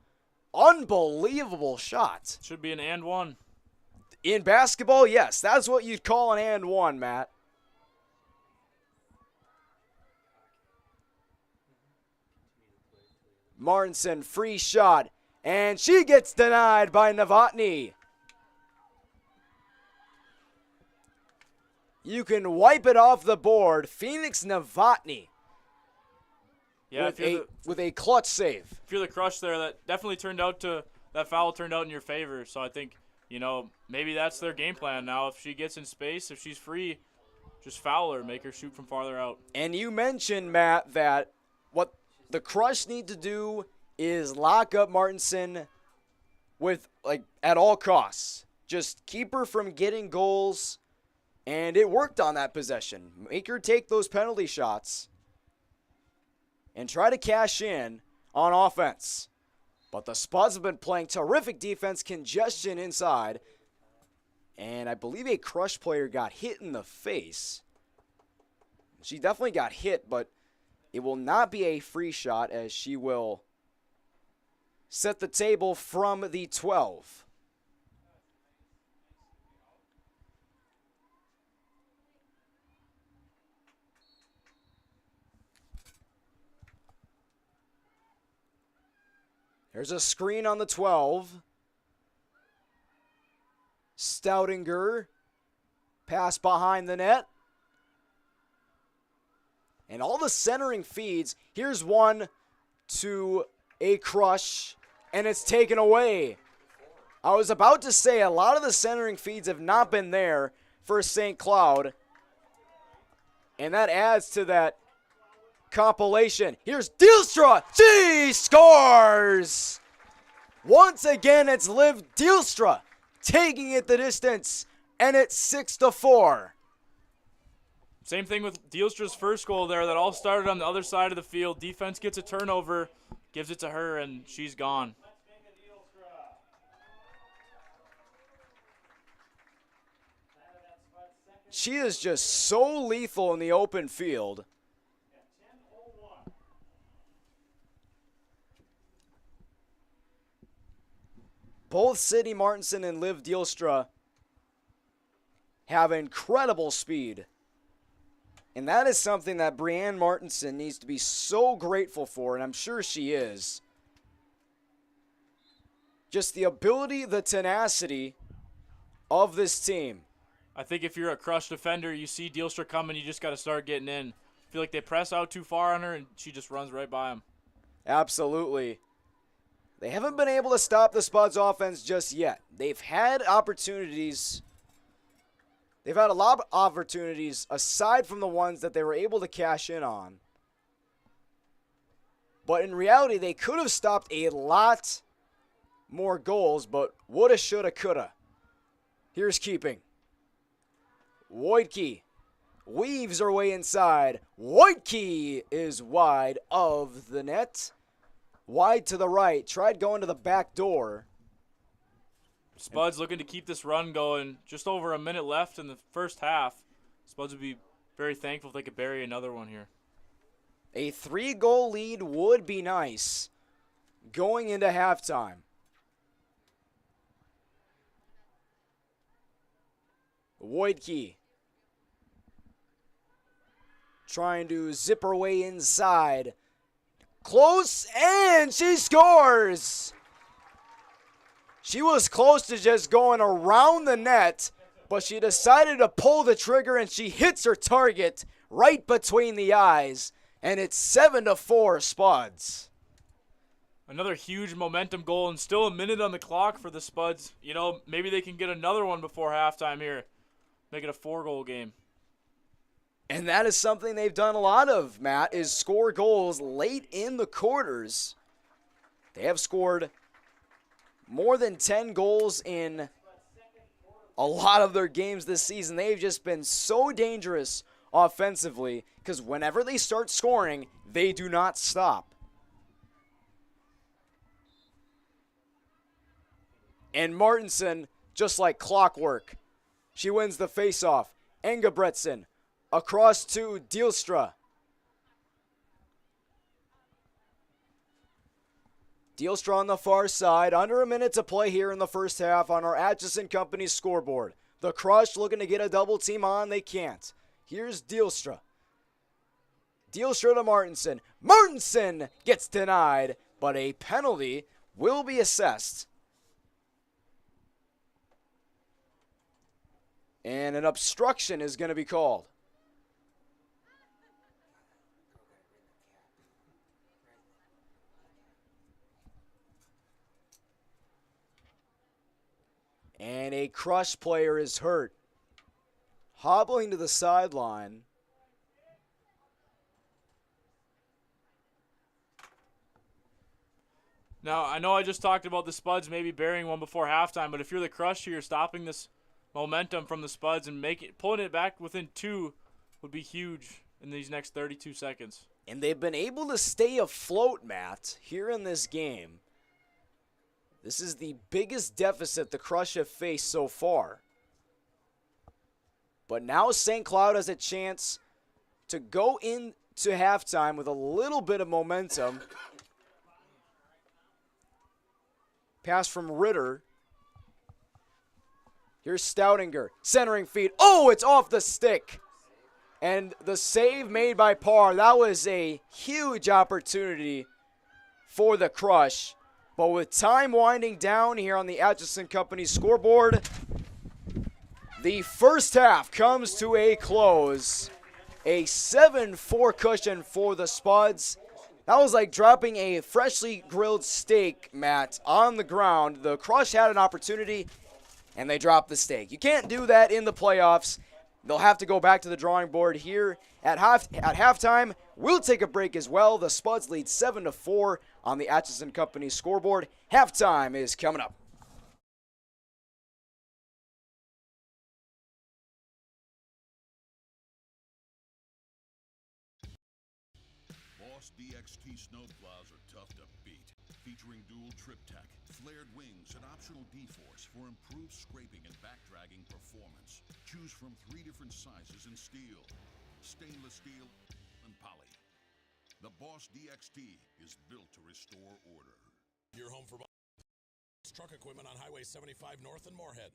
Unbelievable shot. Should be an and one. In basketball, yes. That's what you'd call an and one, Matt. Martinson, free shot, and she gets denied by Novotny. You can wipe it off the board. Phoenix Novotny with a clutch save. If you're the Crush there, that foul turned out in your favor. So I think, maybe that's their game plan now. If she gets in space, if she's free, just foul her, make her shoot from farther out. And you mentioned, Matt, that what the Crush need to do is lock up Martinson at all costs. Just keep her from getting goals, and it worked on that possession. Make her take those penalty shots and try to cash in on offense. But the Spuds have been playing terrific defense, congestion inside, and I believe a Crush player got hit in the face. She definitely got hit, but it will not be a free shot as she will set the table from the 12. There's a screen on the 12. Stoudinger, pass behind the net. And all the centering feeds. Here's one to a Crush, and it's taken away. I was about to say a lot of the centering feeds have not been there for St. Cloud, and that adds to that compilation. Here's Dijkstra. She scores! Once again, it's Liv Dijkstra taking it the distance, and it's 6-4. Same thing with Dijkstra's first goal there. That all started on the other side of the field. Defense gets a turnover, gives it to her, and she's gone. She is just so lethal in the open field. Both Sydney Martinson and Liv Dijkstra have incredible speed. And that is something that Brianne Martinson needs to be so grateful for, and I'm sure she is. Just the ability, the tenacity of this team. I think if you're a Crush defender, you see Dijkstra coming, you just got to start getting in. I feel like they press out too far on her, and she just runs right by them. Absolutely. They haven't been able to stop the Spuds offense just yet. They've had opportunities. They've had a lot of opportunities aside from the ones that they were able to cash in on. But in reality, they could have stopped a lot more goals, but woulda, shoulda, coulda. Here's keeping. Wojtke weaves her way inside. Wojtke is wide of the net. Wide to the right. Tried going to the back door. Spuds looking to keep this run going. Just over a minute left in the first half. Spuds would be very thankful if they could bury another one here. A 3-goal lead would be nice going into halftime. Wojtke trying to zip her way inside. Close, and she scores! She was close to just going around the net, but she decided to pull the trigger, and she hits her target right between the eyes, and it's 7-4 Spuds. Another huge momentum goal, and still a minute on the clock for the Spuds. You know, maybe they can get another one before halftime here. Make it a 4-goal game. And that is something they've done a lot of, Matt, is score goals late in the quarters. They have scored more than 10 goals in a lot of their games this season. They've just been so dangerous offensively because whenever they start scoring, they do not stop. And Martinson, just like clockwork, she wins the faceoff. Engebretsen across to Dijkstra. Dijkstra on the far side. Under a minute to play here in the first half on our Atchison Company scoreboard. The Crush looking to get a double team on. They can't. Here's Dijkstra. Dijkstra to Martinson. Martinson gets denied, but a penalty will be assessed. And an obstruction is going to be called. And a Crush player is hurt. Hobbling to the sideline. Now, I know I just talked about the Spuds maybe burying one before halftime, but if you're the Crush here, stopping this momentum from the Spuds and pulling it back within 2 would be huge in these next 32 seconds. And they've been able to stay afloat, Matt, here in this game. This is the biggest deficit the Crush have faced so far. But now St. Cloud has a chance to go into halftime with a little bit of momentum. Pass from Ritter. Here's Stoutinger, centering feed. Oh, it's off the stick. And the save made by Parr. That was a huge opportunity for the Crush. But with time winding down here on the Atchison Company scoreboard, the first half comes to a close. A 7-4 cushion for the Spuds. That was like dropping a freshly grilled steak, Matt, on the ground. The Crush had an opportunity, and they dropped the steak. You can't do that in the playoffs. They'll have to go back to the drawing board here at halftime. We'll take a break as well. The Spuds lead 7-4 on the Atchison Company scoreboard. Halftime is coming up. Boss DXT snowplows are tough to beat. Featuring dual trip tech, flared wings, and optional D-force for improved scraping and backdragging performance. Choose from 3 different sizes in steel, stainless steel, and poly. The Boss DXT is built to restore order. Your home for truck equipment on Highway 75 North in Moorhead.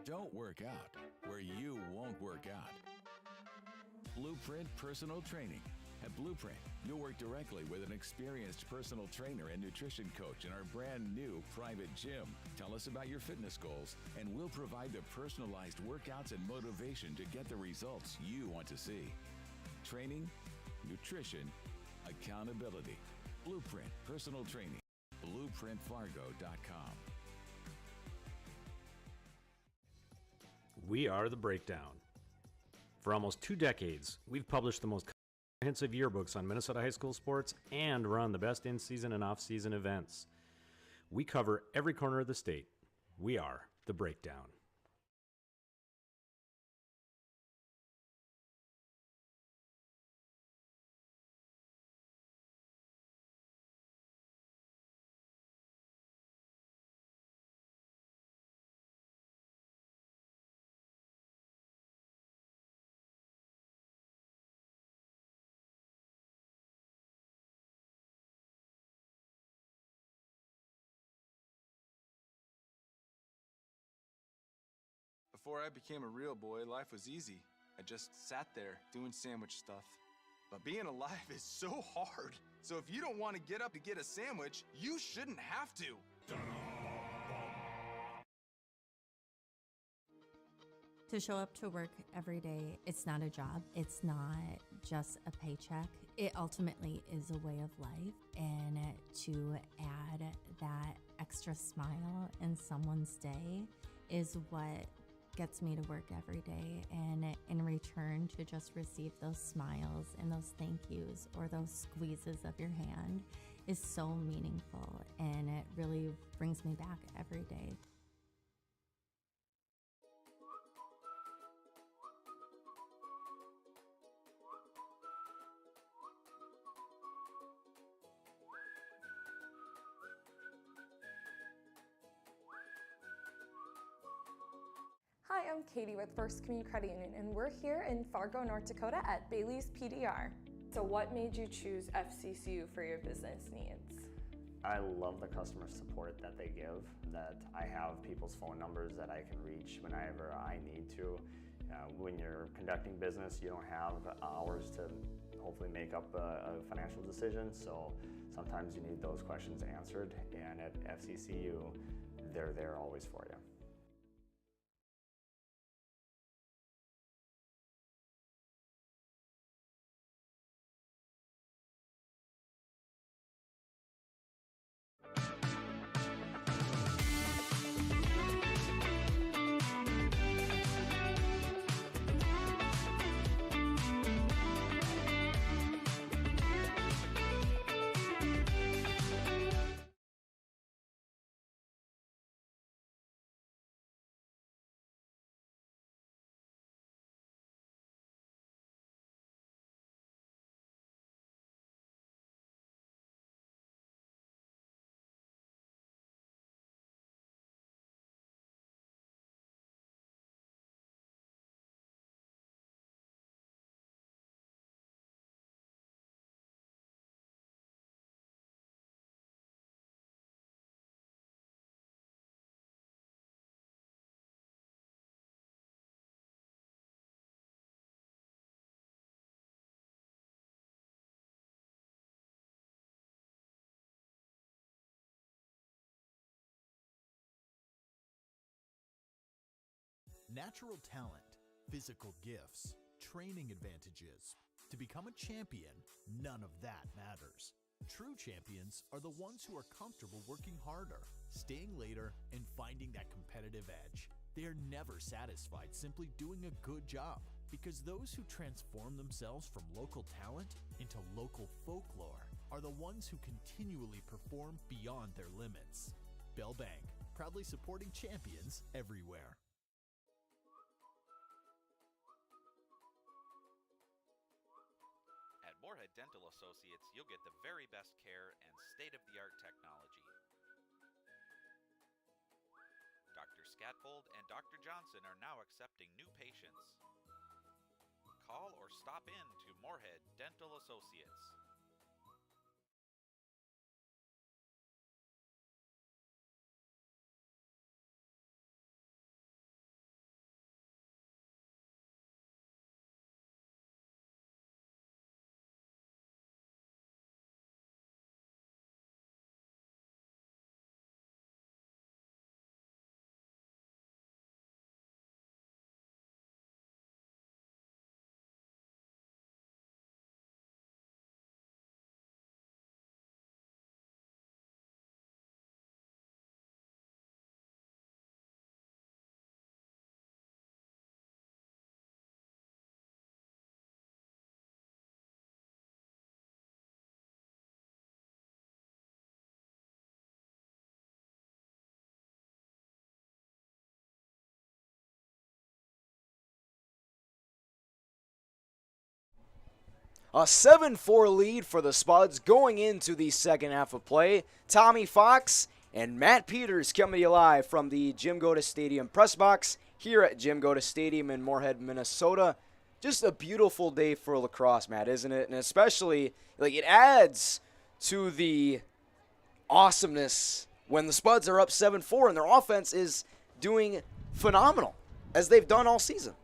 Don't work out where you won't work out. Blueprint Personal Training. At Blueprint, you'll work directly with an experienced personal trainer and nutrition coach in our brand new private gym. Tell us about your fitness goals, and we'll provide the personalized workouts and motivation to get the results you want to see. Training, nutrition, accountability. Blueprint Personal Training. BlueprintFargo.com. We are The Breakdown. For almost 2 decades, we've published the most comprehensive yearbooks on Minnesota high school sports and run the best in-season and off-season events. We cover every corner of the state. We are The Breakdown. Before I became a real boy, life was easy. I just sat there doing sandwich stuff. But being alive is so hard. So if you don't want to get up to get a sandwich, you shouldn't have to. To show up to work every day, it's not a job. It's not just a paycheck. It ultimately is a way of life. And to add that extra smile in someone's day is what gets me to work every day. And in return, to just receive those smiles and those thank yous or those squeezes of your hand is so meaningful. And it really brings me back every day. Hi, I'm Katie with First Community Credit Union, and we're here in Fargo, North Dakota at Bailey's PDR. So what made you choose FCCU for your business needs? I love the customer support that they give, that I have people's phone numbers that I can reach whenever I need to. When you're conducting business, you don't have hours to hopefully make up a financial decision, so sometimes you need those questions answered, and at FCCU, they're there always for you. Natural talent, physical gifts, training advantages. To become a champion, none of that matters. True champions are the ones who are comfortable working harder, staying later, and finding that competitive edge. They are never satisfied simply doing a good job, because those who transform themselves from local talent into local folklore are the ones who continually perform beyond their limits. Bell Bank, proudly supporting champions everywhere. At Moorhead Dental Associates, you'll get the very best care and state-of-the-art technology. Dr. Scatfold and Dr. Johnson are now accepting new patients. Call or stop in to Moorhead Dental Associates. A 7-4 lead for the Spuds going into the second half of play. Tommy Fox and Matt Peters coming to you live from the Jim Goda Stadium press box here at Jim Goda Stadium in Moorhead, Minnesota. Just a beautiful day for lacrosse, Matt, isn't it? And especially, it adds to the awesomeness when the Spuds are up 7-4 and their offense is doing phenomenal, as they've done all season.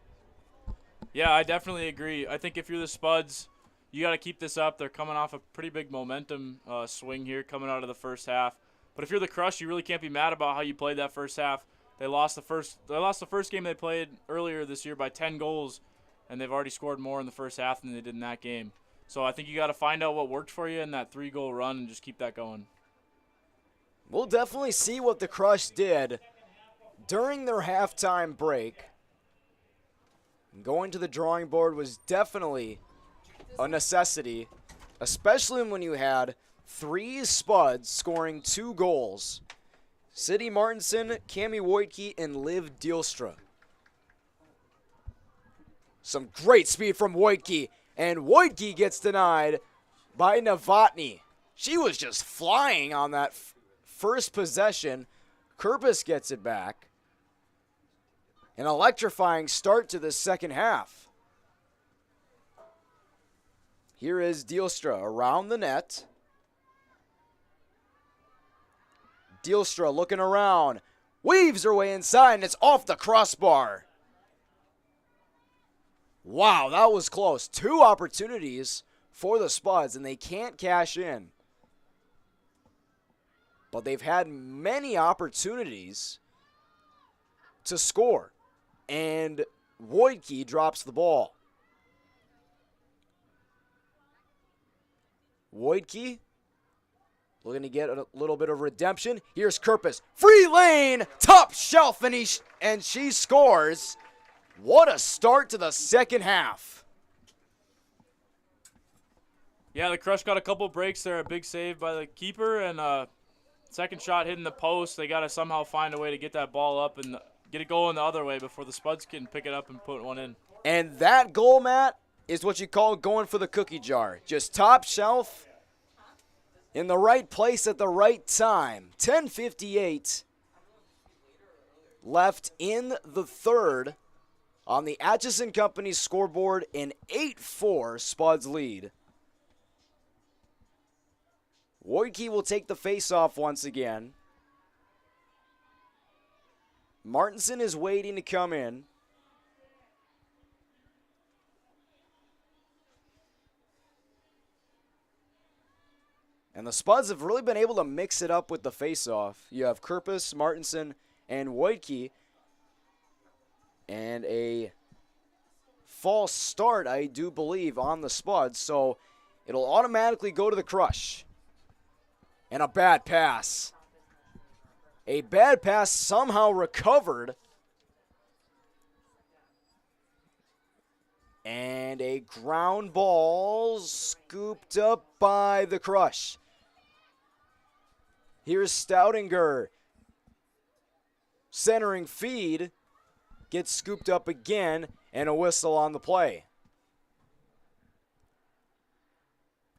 Yeah, I definitely agree. I think if you're the Spuds, you got to keep this up. They're coming off a pretty big momentum swing here coming out of the first half. But if you're the Crush, you really can't be mad about how you played that first half. They lost the first game they played earlier this year by 10 goals, and they've already scored more in the first half than they did in that game. So I think you got to find out what worked for you in that 3-goal run and just keep that going. We'll definitely see what the Crush did during their halftime break. Going to the drawing board was definitely a necessity, especially when you had 3 Spuds scoring 2 goals. Sidney Martinson, Cami Wojtke, and Liv Dielstra. Some great speed from Wojtke, and Wojtke gets denied by Novotny. She was just flying on that first possession. Kerpis gets it back. An electrifying start to the second half. Here is Dielstra around the net. Dielstra looking around. Weaves her way inside, and it's off the crossbar. Wow, that was close. 2 opportunities for the Spuds, and they can't cash in. But they've had many opportunities to score. And Wojtke drops the ball. Wojtke looking to get a little bit of redemption. Here's Kerpis. Free lane, top shelf, and she scores. What a start to the second half. Yeah, the Crush got a couple breaks there. A big save by the keeper and second shot hitting the post. They got to somehow find a way to get that ball up and get it going the other way before the Spuds can pick it up and put one in. And that goal, Matt, is what you call going for the cookie jar. Just top shelf in the right place at the right time. 10:58 left in the third on the Atchison Company scoreboard, an 8-4 Spuds lead. Wojtke will take the face-off once again. Martinson is waiting to come in. And the Spuds have really been able to mix it up with the face-off. You have Kerpis, Martinson, and Wojtke. And a false start, I do believe, on the Spuds. So it'll automatically go to the Crush. And a bad pass. A bad pass somehow recovered. And a ground ball scooped up by the Crush. Here's Stoudinger. Centering feed. Gets scooped up again, and a whistle on the play.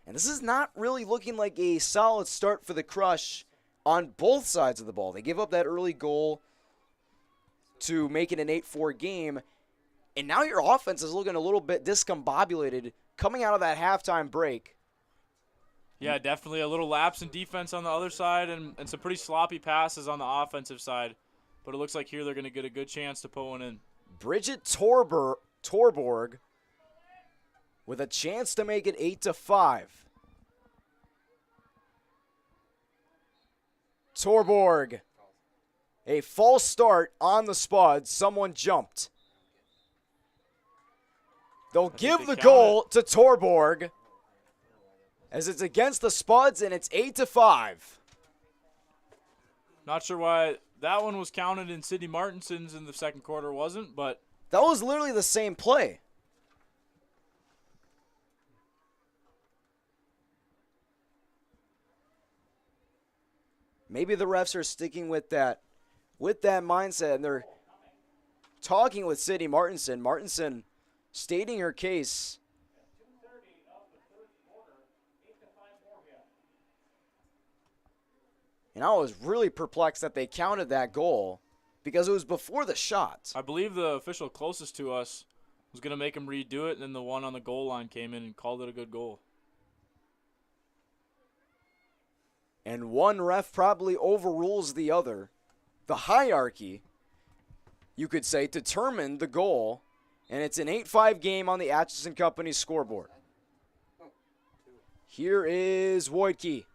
And this is not really looking like a solid start for the Crush on both sides of the ball. They give up that early goal to make it an 8-4 game, and now your offense is looking a little bit discombobulated coming out of that halftime break. Yeah, definitely a little lapse in defense on the other side and some pretty sloppy passes on the offensive side. But it looks like here they're going to get a good chance to put one in. Bridget Torborg with a chance to make it 8-5. Torborg, a false start on the Spuds. Someone jumped. They'll give the goal to Torborg as it's against the Spuds, and it's 8-5. Not sure why that one was counted in Sydney Martinson's in the second quarter, wasn't, but that was literally the same play. Maybe the refs are sticking with that mindset, and they're talking with Sydney Martinson. Martinson stating her case. And I was really perplexed that they counted that goal because it was before the shot. I believe the official closest to us was going to make him redo it, and then the one on the goal line came in and called it a good goal. And one ref probably overrules the other. The hierarchy, you could say, determined the goal, and it's an 8-5 game on the Atchison Company scoreboard. Here is Wojtke.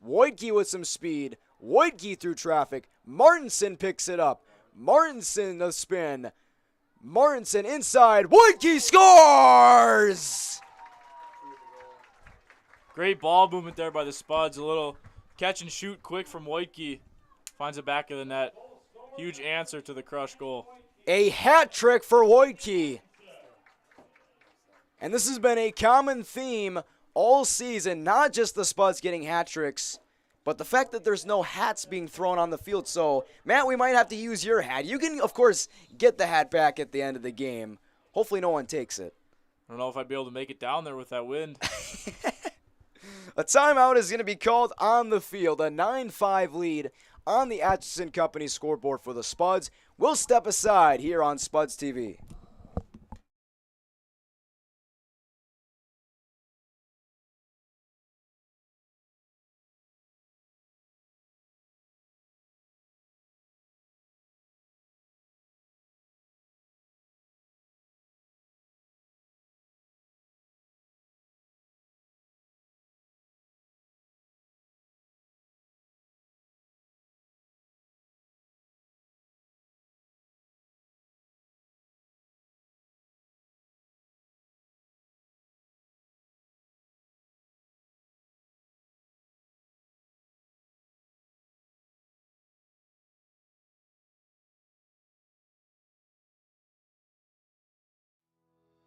Wojtke with some speed. Wojtke through traffic. Martinson picks it up. Martinson the spin. Martinson inside. Wojtke scores! Great ball movement there by the Spuds. A little catch and shoot quick from Wojtke. Finds the back of the net. Huge answer to the Crush goal. A hat trick for Wojtke. And this has been a common theme all season, not just the Spuds getting hat tricks, but the fact that there's no hats being thrown on the field. So, Matt, we might have to use your hat. You can, of course, get the hat back at the end of the game. Hopefully no one takes it. I don't know if I'd be able to make it down there with that wind. A timeout is going to be called on the field. A 9-5 lead on the Atchison Company scoreboard for the Spuds. We'll step aside here on Spuds TV.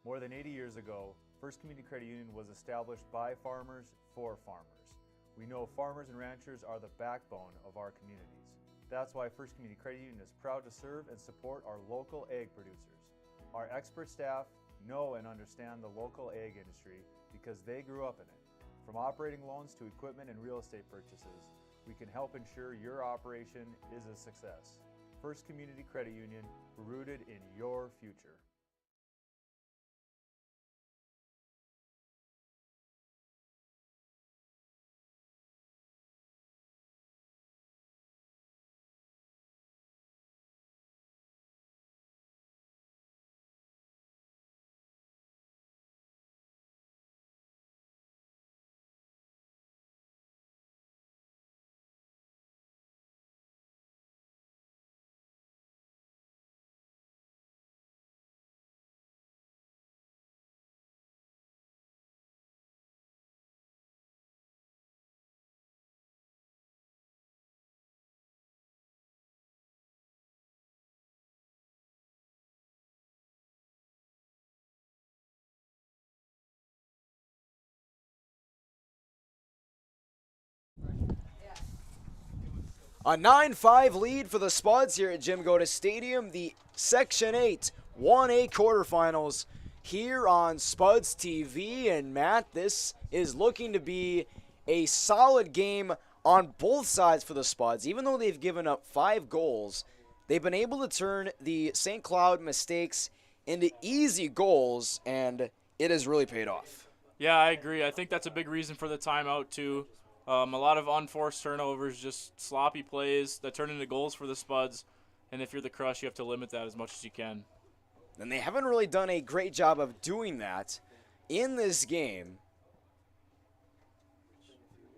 More than 80 years ago, First Community Credit Union was established by farmers for farmers. We know farmers and ranchers are the backbone of our communities. That's why First Community Credit Union is proud to serve and support our local ag producers. Our expert staff know and understand the local ag industry because they grew up in it. From operating loans to equipment and real estate purchases, we can help ensure your operation is a success. First Community Credit Union, rooted in your future. A 9-5 lead for the Spuds here at Jim Goda Stadium. The Section 8 1A quarterfinals here on Spuds TV. And Matt, this is looking to be a solid game on both sides for the Spuds. Even though they've given up 5 goals, they've been able to turn the St. Cloud mistakes into easy goals, and it has really paid off. Yeah, I agree. I think that's a big reason for the timeout, too. A lot of unforced turnovers, just sloppy plays that turn into goals for the Spuds. And if you're the Crush, you have to limit that as much as you can. And they haven't really done a great job of doing that in this game.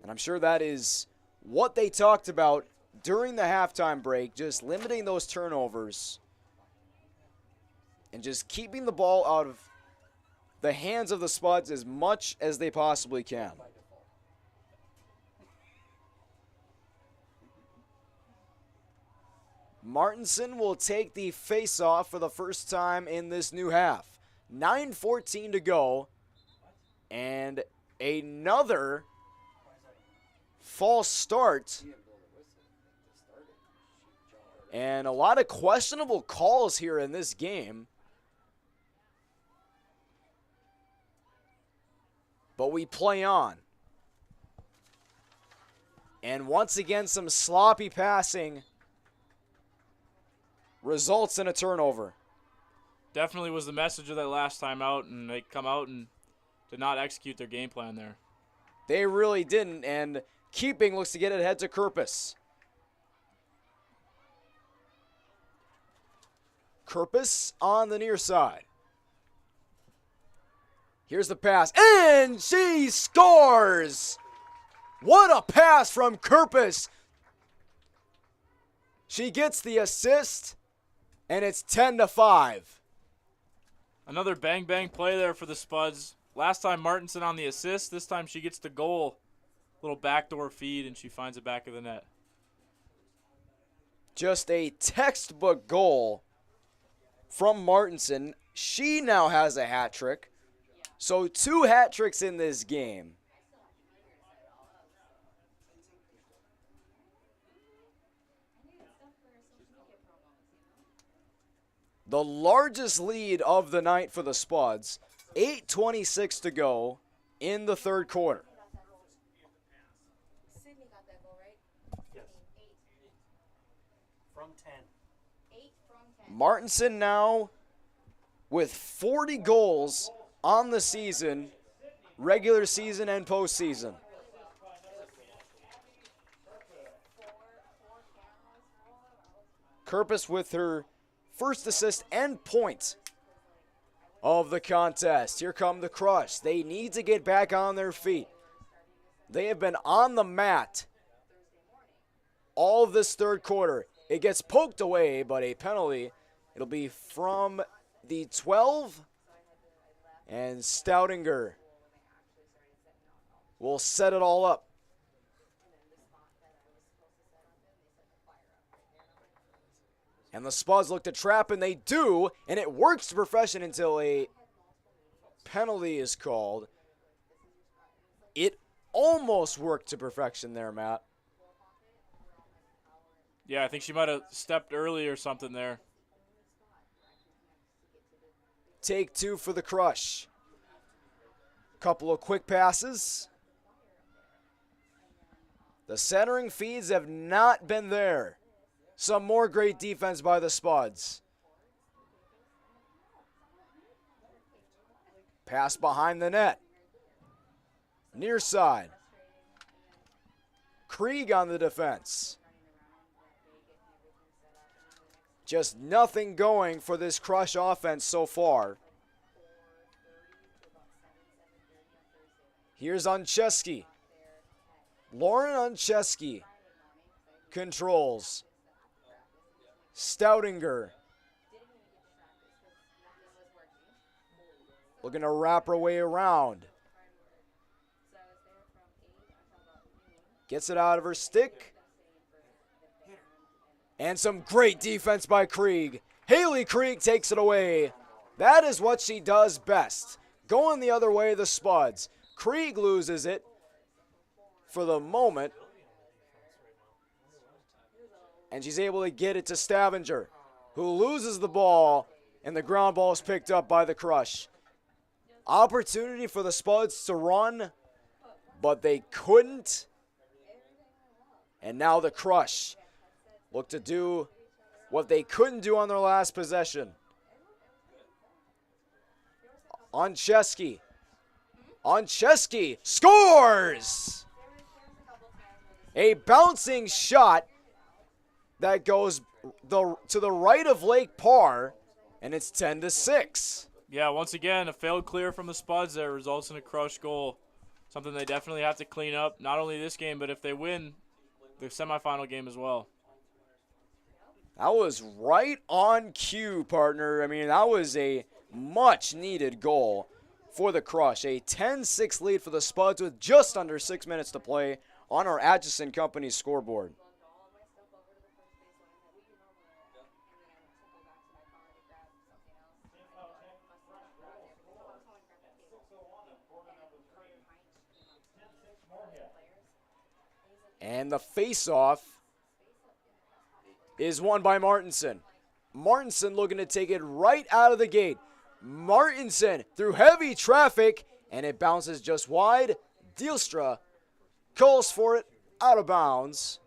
And I'm sure that is what they talked about during the halftime break, just limiting those turnovers and just keeping the ball out of the hands of the Spuds as much as they possibly can. Martinson will take the face-off for the first time in this new half. 9:14 to go. And another false start. And a lot of questionable calls here in this game. But we play on. And once again, some sloppy passing results in a turnover. Definitely was the message of that last time out, and they come out and did not execute their game plan there. They really didn't, and keeping looks to get it ahead to Kerpus. Kerpus on the near side. Here's the pass, and she scores! What a pass from Kerpus! She gets the assist, and it's 10-5. Another bang-bang play there for the Spuds. Last time Martinson on the assist. This time she gets the goal. Little backdoor feed, and she finds the back of the net. Just a textbook goal from Martinson. She now has a hat trick. So 2 hat tricks in this game. The largest lead of the night for the Spuds. 8:26 to go in the third quarter. From 10. Martinson now with 40 goals on the season, regular season and postseason. Kerpus with her first assist and point of the contest. Here come the Crush. They need to get back on their feet. They have been on the mat all this third quarter. It gets poked away, but a penalty. It'll be from the 12, and Stoudinger will set it all up. And the Spuds look to trap, and they do, and it works to perfection until a penalty is called. It almost worked to perfection there, Matt. Yeah, I think she might have stepped early or something there. Take 2 for the Crush. Couple of quick passes. The centering feeds have not been there. Some more great defense by the Spuds. Pass behind the net. Near side. Krieg on the defense. Just nothing going for this Crush offense so far. Here's Uncheski. Lauren Uncheski controls. Stoudinger looking to wrap her way around. Gets it out of her stick. And some great defense by Krieg. Haley Krieg takes it away. That is what she does best. Going the other way, the Spuds. Krieg loses it for the moment. And she's able to get it to Stavanger, who loses the ball, and the ground ball is picked up by the Crush. Opportunity for the Spuds to run, but they couldn't. And now the Crush look to do what they couldn't do on their last possession. Oncheski scores! A bouncing shot that goes to the right of Lake Parr, and it's 10-6. Yeah, once again, a failed clear from the Spuds there results in a Crush goal. Something they definitely have to clean up, not only this game, but if they win the semifinal game as well. That was right on cue, partner. I mean, that was a much-needed goal for the Crush. A 10-6 lead for the Spuds with just under 6 minutes to play on our Atchison Company scoreboard. And the face-off is won by Martinson. Martinson looking to take it right out of the gate. Martinson through heavy traffic, and it bounces just wide. Dijkstra calls for it out of bounds.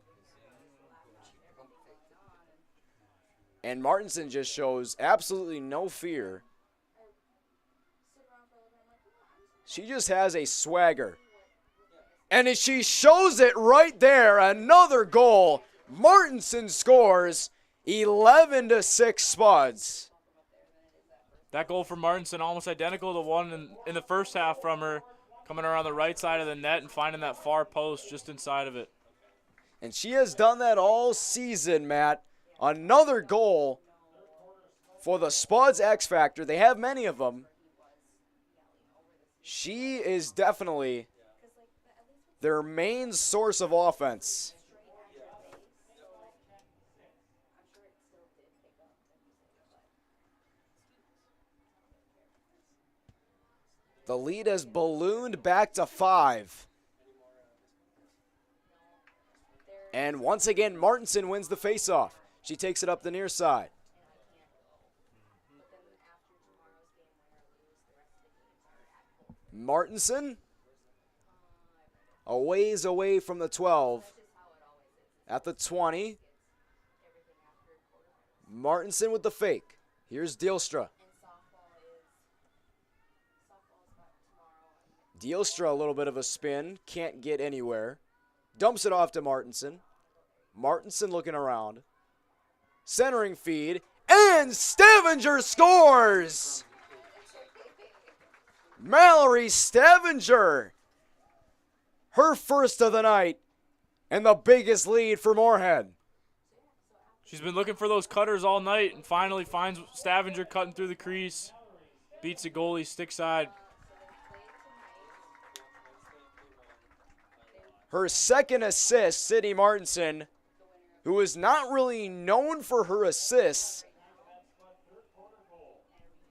And Martinson just shows absolutely no fear. She just has a swagger. And she shows it right there. Another goal. Martinson scores 11-6 Spuds. That goal from Martinson almost identical to one in the first half from her, coming around the right side of the net and finding that far post just inside of it. And she has done that all season, Matt. Another goal for the Spuds X Factor. They have many of them. She is definitely their main source of offense. The lead has ballooned back to 5. And once again, Martinson wins the faceoff. She takes it up the near side. Martinson a ways away from the 12. At the 20. Martinson with the fake. Here's Dijkstra. Dijkstra a little bit of a spin. Can't get anywhere. Dumps it off to Martinson. Martinson looking around. Centering feed. And Stavanger scores! Mallory Stavanger. Her first of the night. And the biggest lead for Moorhead. She's been looking for those cutters all night and finally finds Stavanger cutting through the crease. Beats the goalie stick side. Her second assist, Sydney Martinson, who is not really known for her assists.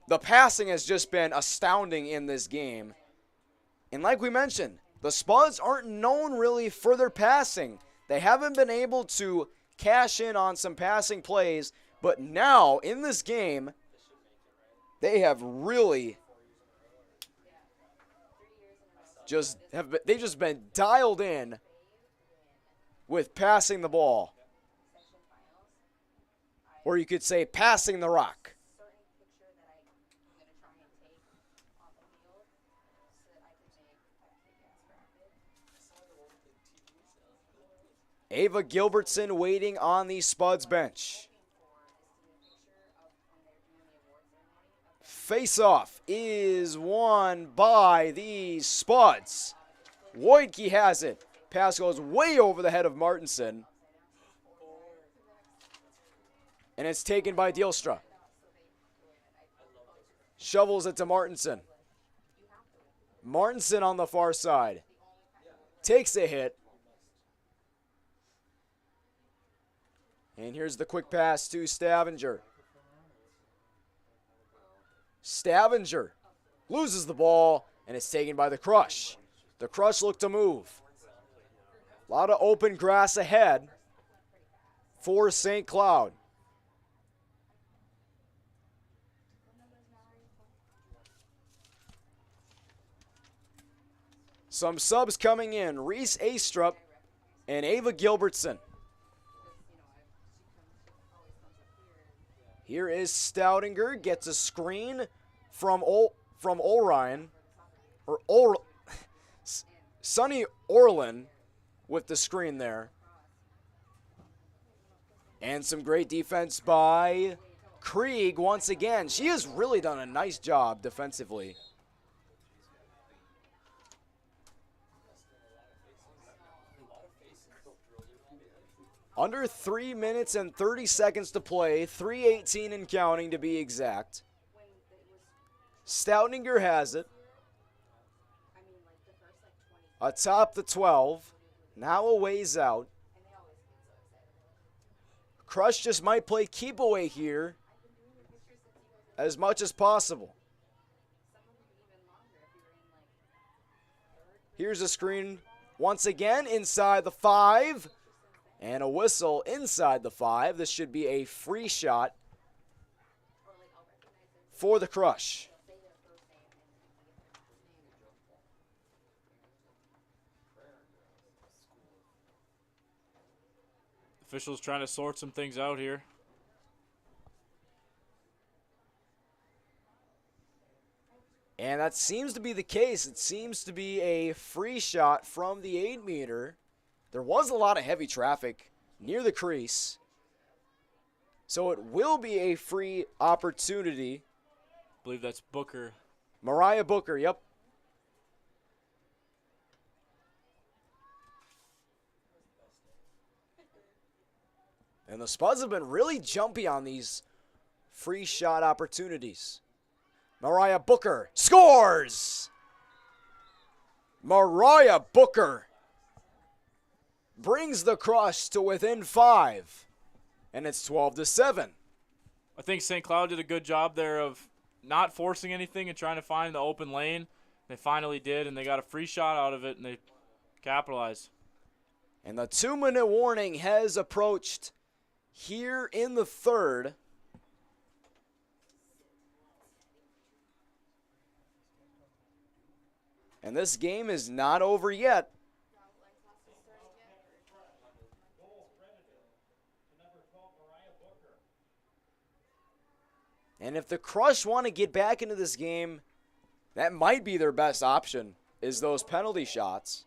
The passing has just been astounding in this game. And like we mentioned, the Spuds aren't known really for their passing. They haven't been able to cash in on some passing plays, but now in this game, they have really they've just been dialed in with passing the ball. Or you could say passing the rock. Ava Gilbertson waiting on the Spuds bench. Face-off is won by the Spuds. Wojtke has it. Pass goes way over the head of Martinson. And it's taken by Dijkstra. Shovels it to Martinson. Martinson on the far side. Takes a hit. And here's the quick pass to Stavanger. Stavanger loses the ball, and it's taken by the Crush. The Crush look to move. A lot of open grass ahead. for St. Cloud. Some subs coming in. Reese Astrup and Ava Gilbertson. Here is Stoudinger, gets a screen from Orion, or Sonny Orland with the screen there. And some great defense by Krieg once again. She has really done a nice job defensively. Under 3 minutes and 30 seconds to play, 3:18 and counting to be exact. Stoudinger has it. Atop the 12, now a ways out. Crush just might play keep away here as much as possible. Here's a screen once again inside the 5. And a whistle inside the 5. This should be a free shot for the Crush. Officials trying to sort some things out here. And that seems to be the case. It seems to be a free shot from the 8-meter. There was a lot of heavy traffic near the crease. So it will be a free opportunity. I believe that's Booker. Mariah Booker, yep. And the Spuds have been really jumpy on these free shot opportunities. Mariah Booker scores! Mariah Booker brings the Crush to within 5, and it's 12-7. I think St. Cloud did a good job there of not forcing anything and trying to find the open lane. They finally did, and they got a free shot out of it, and they capitalized. And the 2-minute warning has approached here in the 3rd. And this game is not over yet. And if the Crush want to get back into this game, that might be their best option, is those penalty shots.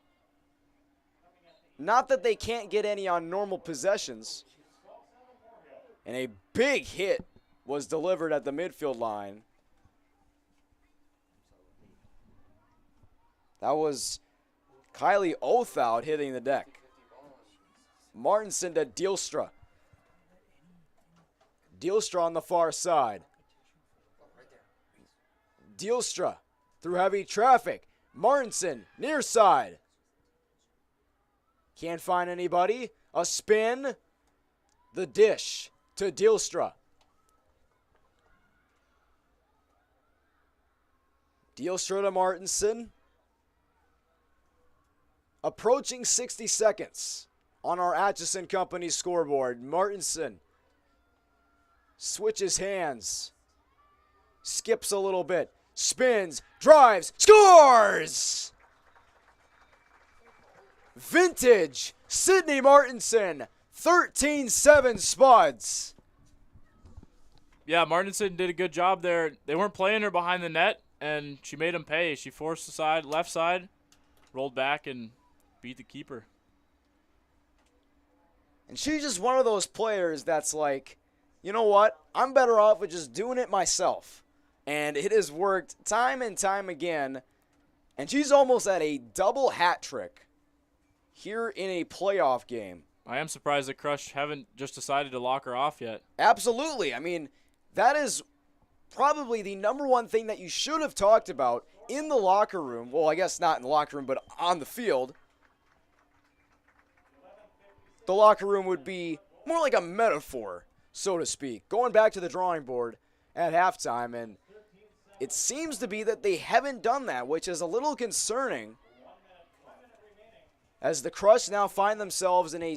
Not that they can't get any on normal possessions. And a big hit was delivered at the midfield line. That was Kylie Othoud hitting the deck. Martinson to Dielstra. Dielstra on the far side. Dielstra through heavy traffic. Martinson near side. Can't find anybody. A spin. The dish to Dielstra. Dielstra to Martinson. Approaching 60 seconds on our Atchison Company scoreboard. Martinson switches hands. Skips a little bit. Spins. Drives. Scores! Vintage Sydney Martinson. 13-7 Spuds. Yeah, Martinson did a good job there. They weren't playing her behind the net, and she made them pay. She forced the side, left side, rolled back, and beat the keeper. And she's just one of those players that's like, you know what? I'm better off with just doing it myself. And it has worked time and time again. And she's almost at a double hat trick here in a playoff game. I am surprised the Crush haven't just decided to lock her off yet. Absolutely. I mean, that is probably the number one thing that you should have talked about in the locker room. Well, I guess not in the locker room, but on the field. The locker room would be more like a metaphor, so to speak. Going back to the drawing board at halftime, and it seems to be that they haven't done that, which is a little concerning, as the Crush now find themselves in a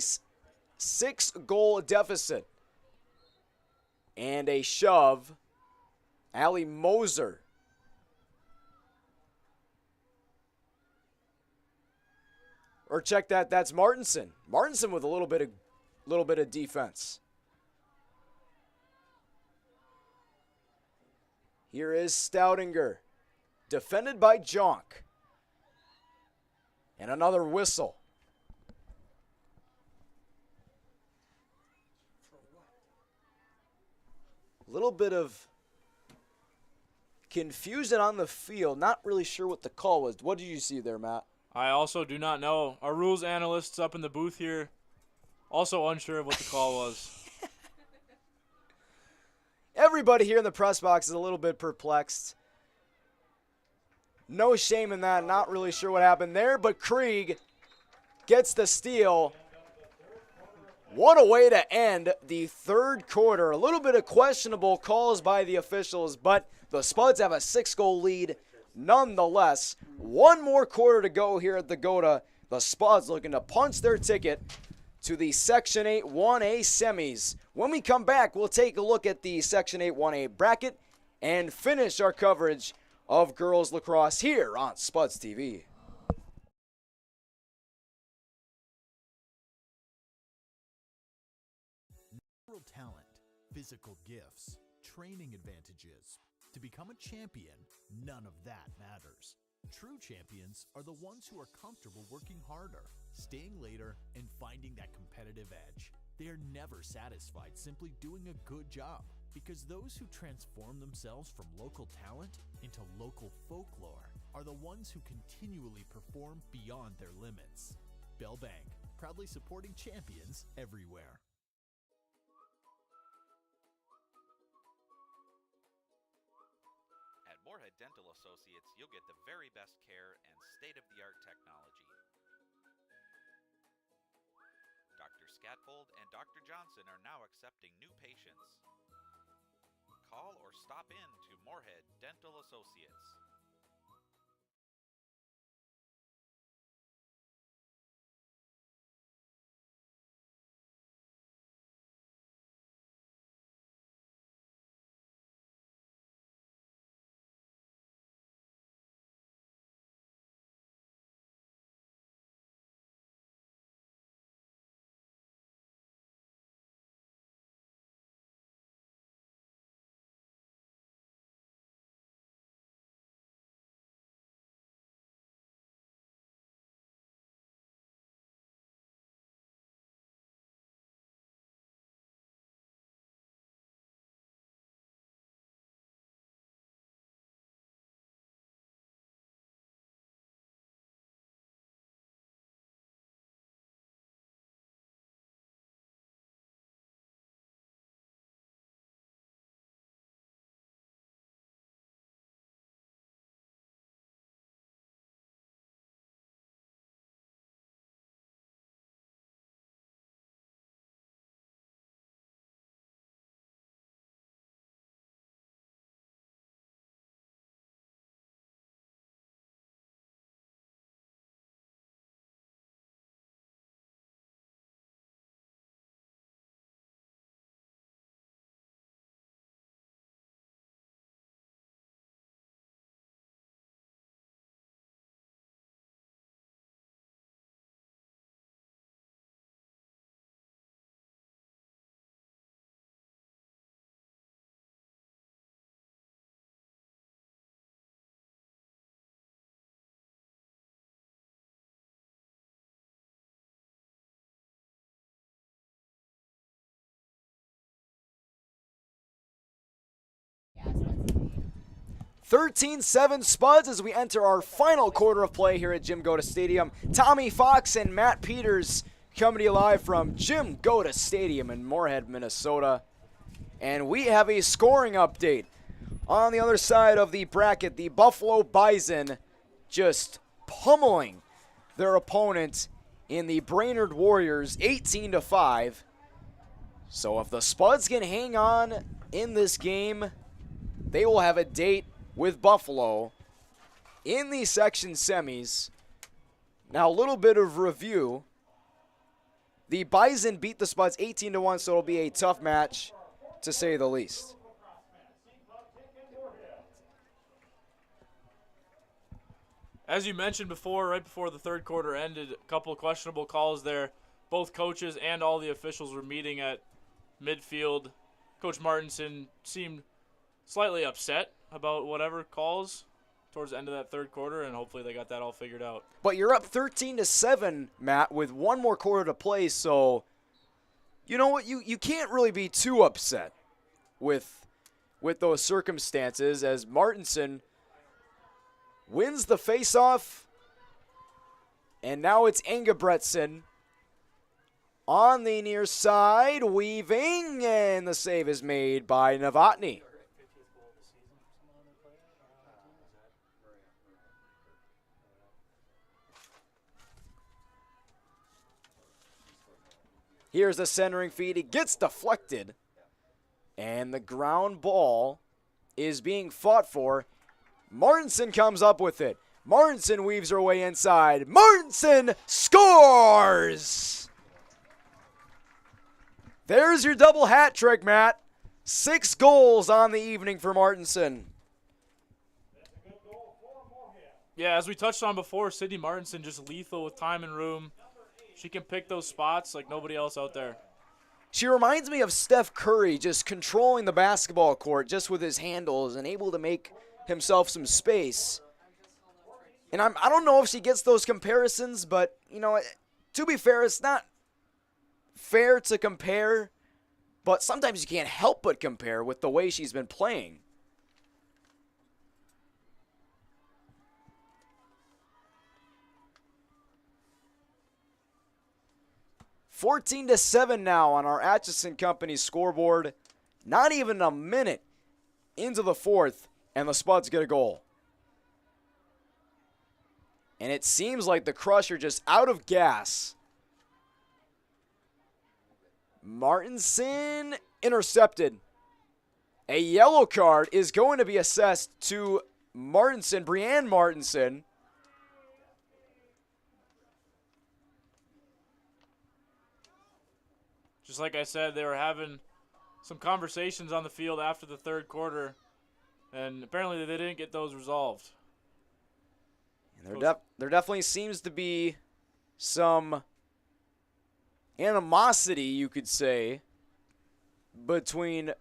6-goal deficit. And a shove. Allie Moser. Or check that, that's Martinson. Martinson with a little bit of defense. Here is Stoudinger. Defended by Jonk. And another whistle. A little bit of confusion on the field. Not really sure what the call was. What did you see there, Matt? I also do not know. Our rules analysts up in the booth here, also unsure of what the call was. Everybody here in the press box is a little bit perplexed. No shame in that. Not really sure what happened there, but Krieg gets the steal. What a way to end the third quarter. A little bit of questionable calls by the officials, but the Spuds have a 6-goal lead nonetheless. One more quarter to go here at the Goda. The Spuds looking to punch their ticket to the Section 8 1A semis. When we come back, we'll take a look at the Section 8 1A bracket and finish our coverage of girls lacrosse here on Spuds TV. Natural talent, physical gifts, training advantages. To become a champion, none of that matters. True champions are the ones who are comfortable working harder, staying later, and finding that competitive edge. They are never satisfied simply doing a good job, because those who transform themselves from local talent into local folklore are the ones who continually perform beyond their limits. Bell Bank, proudly supporting champions everywhere. At Moorhead Dental Associates, you'll get the very best care and state-of-the-art technology. Dr. Scatfold and Dr. Johnson are now accepting new patients. Call or stop in to Moorhead Dental Associates. Yes, 13-7 Spuds as we enter our final quarter of play here at Jim Goda Stadium. Tommy Fox and Matt Peters coming to you live from Jim Goda Stadium in Moorhead, Minnesota. And we have a scoring update. On the other side of the bracket, the Buffalo Bison just pummeling their opponent in the Brainerd Warriors 18-5. So if the Spuds can hang on in this game, they will have a date with Buffalo in the section semis. Now, a little bit of review. The Bison beat the Spuds 18-1, so it'll be a tough match, to say the least. As you mentioned before, right before the third quarter ended, a couple of questionable calls there. Both coaches and all the officials were meeting at midfield. Coach Martinson seemed slightly upset about whatever calls towards the end of that third quarter, and hopefully they got that all figured out. But you're up 13-7, Matt, with one more quarter to play, so you know what? You can't really be too upset with those circumstances as Martinson wins the faceoff, and now it's Engebretson on the near side, weaving, and the save is made by Novotny. Here's the centering feed. It gets deflected, and the ground ball is being fought for. Martinson comes up with it. Martinson weaves her way inside. Martinson scores! There's your double hat trick, Matt. 6 goals on the evening for Martinson. Yeah, as we touched on before, Sydney Martinson just lethal with time and room. She can pick those spots like nobody else out there. She reminds me of Steph Curry, just controlling the basketball court just with his handles and able to make himself some space. And I don't know if she gets those comparisons, but, you know, to be fair, it's not fair to compare, but sometimes you can't help but compare with the way she's been playing. (14-7) now on our Atchison Company scoreboard. Not even a minute into the fourth, and the Spuds get a goal. And it seems like the Crush are just out of gas. Martinson intercepted. A yellow card is going to be assessed to Martinson, Brianne Martinson. Just like I said, they were having some conversations on the field after the third quarter, and apparently they didn't get those resolved. And there definitely seems to be some animosity, you could say, between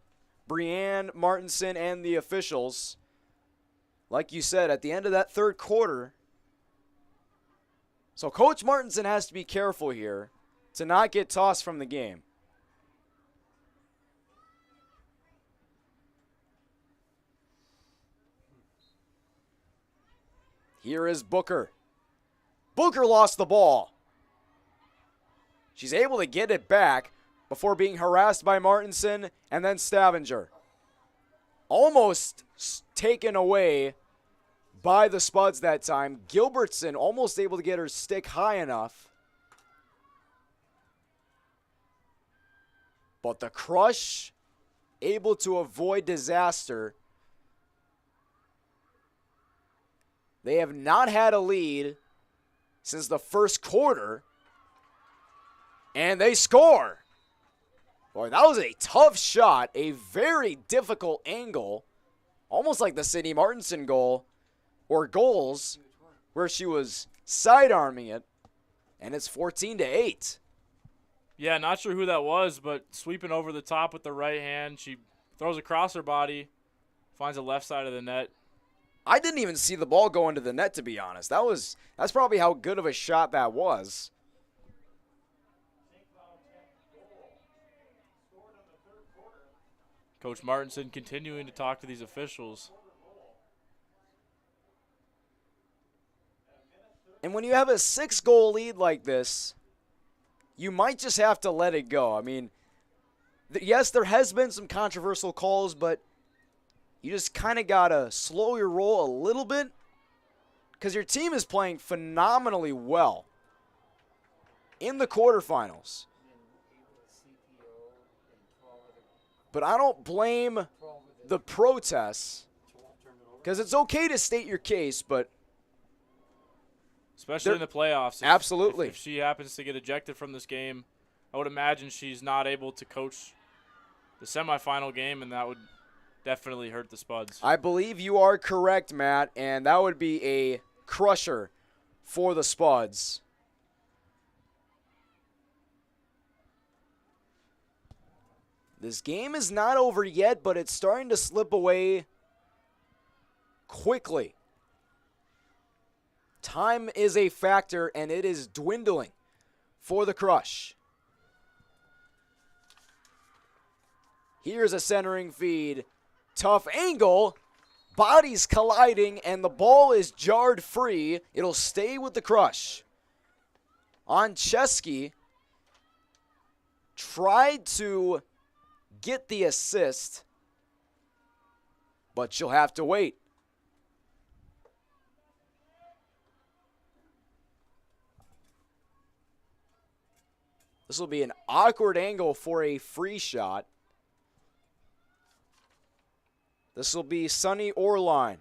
Brianne Martinson and the officials. Like you said, at the end of that third quarter. So Coach Martinson has to be careful here to not get tossed from the game. Here is Booker. Booker lost the ball. She's able to get it back before being harassed by Martinson and then Stavanger. Almost taken away by the Spuds that time. Gilbertson almost able to get her stick high enough. But the Crush able to avoid disaster. They have not had a lead since the first quarter, and they score. Boy, that was a tough shot, a very difficult angle, almost like the Sydney Martinson goal, or goals, where she was sidearming it, and it's 14-8. Yeah, not sure who that was, but sweeping over the top with the right hand. She throws across her body, finds the left side of the net. I didn't even see the ball go into the net, to be honest. That's probably how good of a shot that was. Coach Martinson continuing to talk to these officials. And when you have a 6-goal lead like this, you might just have to let it go. I mean, yes, there has been some controversial calls, but you just kind of got to slow your roll a little bit because your team is playing phenomenally well in the quarterfinals. But I don't blame the protests because it's okay to state your case, but especially in the playoffs. Absolutely. If she happens to get ejected from this game, I would imagine she's not able to coach the semifinal game, and that would definitely hurt the Spuds. I believe you are correct, Matt, and that would be a crusher for the Spuds. This game is not over yet, but it's starting to slip away quickly. Time is a factor, and it is dwindling for the Crush. Here's a centering feed. Tough angle. Bodies colliding, and the ball is jarred free. It'll stay with the Crush. Oncheski tried to get the assist, but she'll have to wait. This will be an awkward angle for a free shot. This will be Sunny Orline.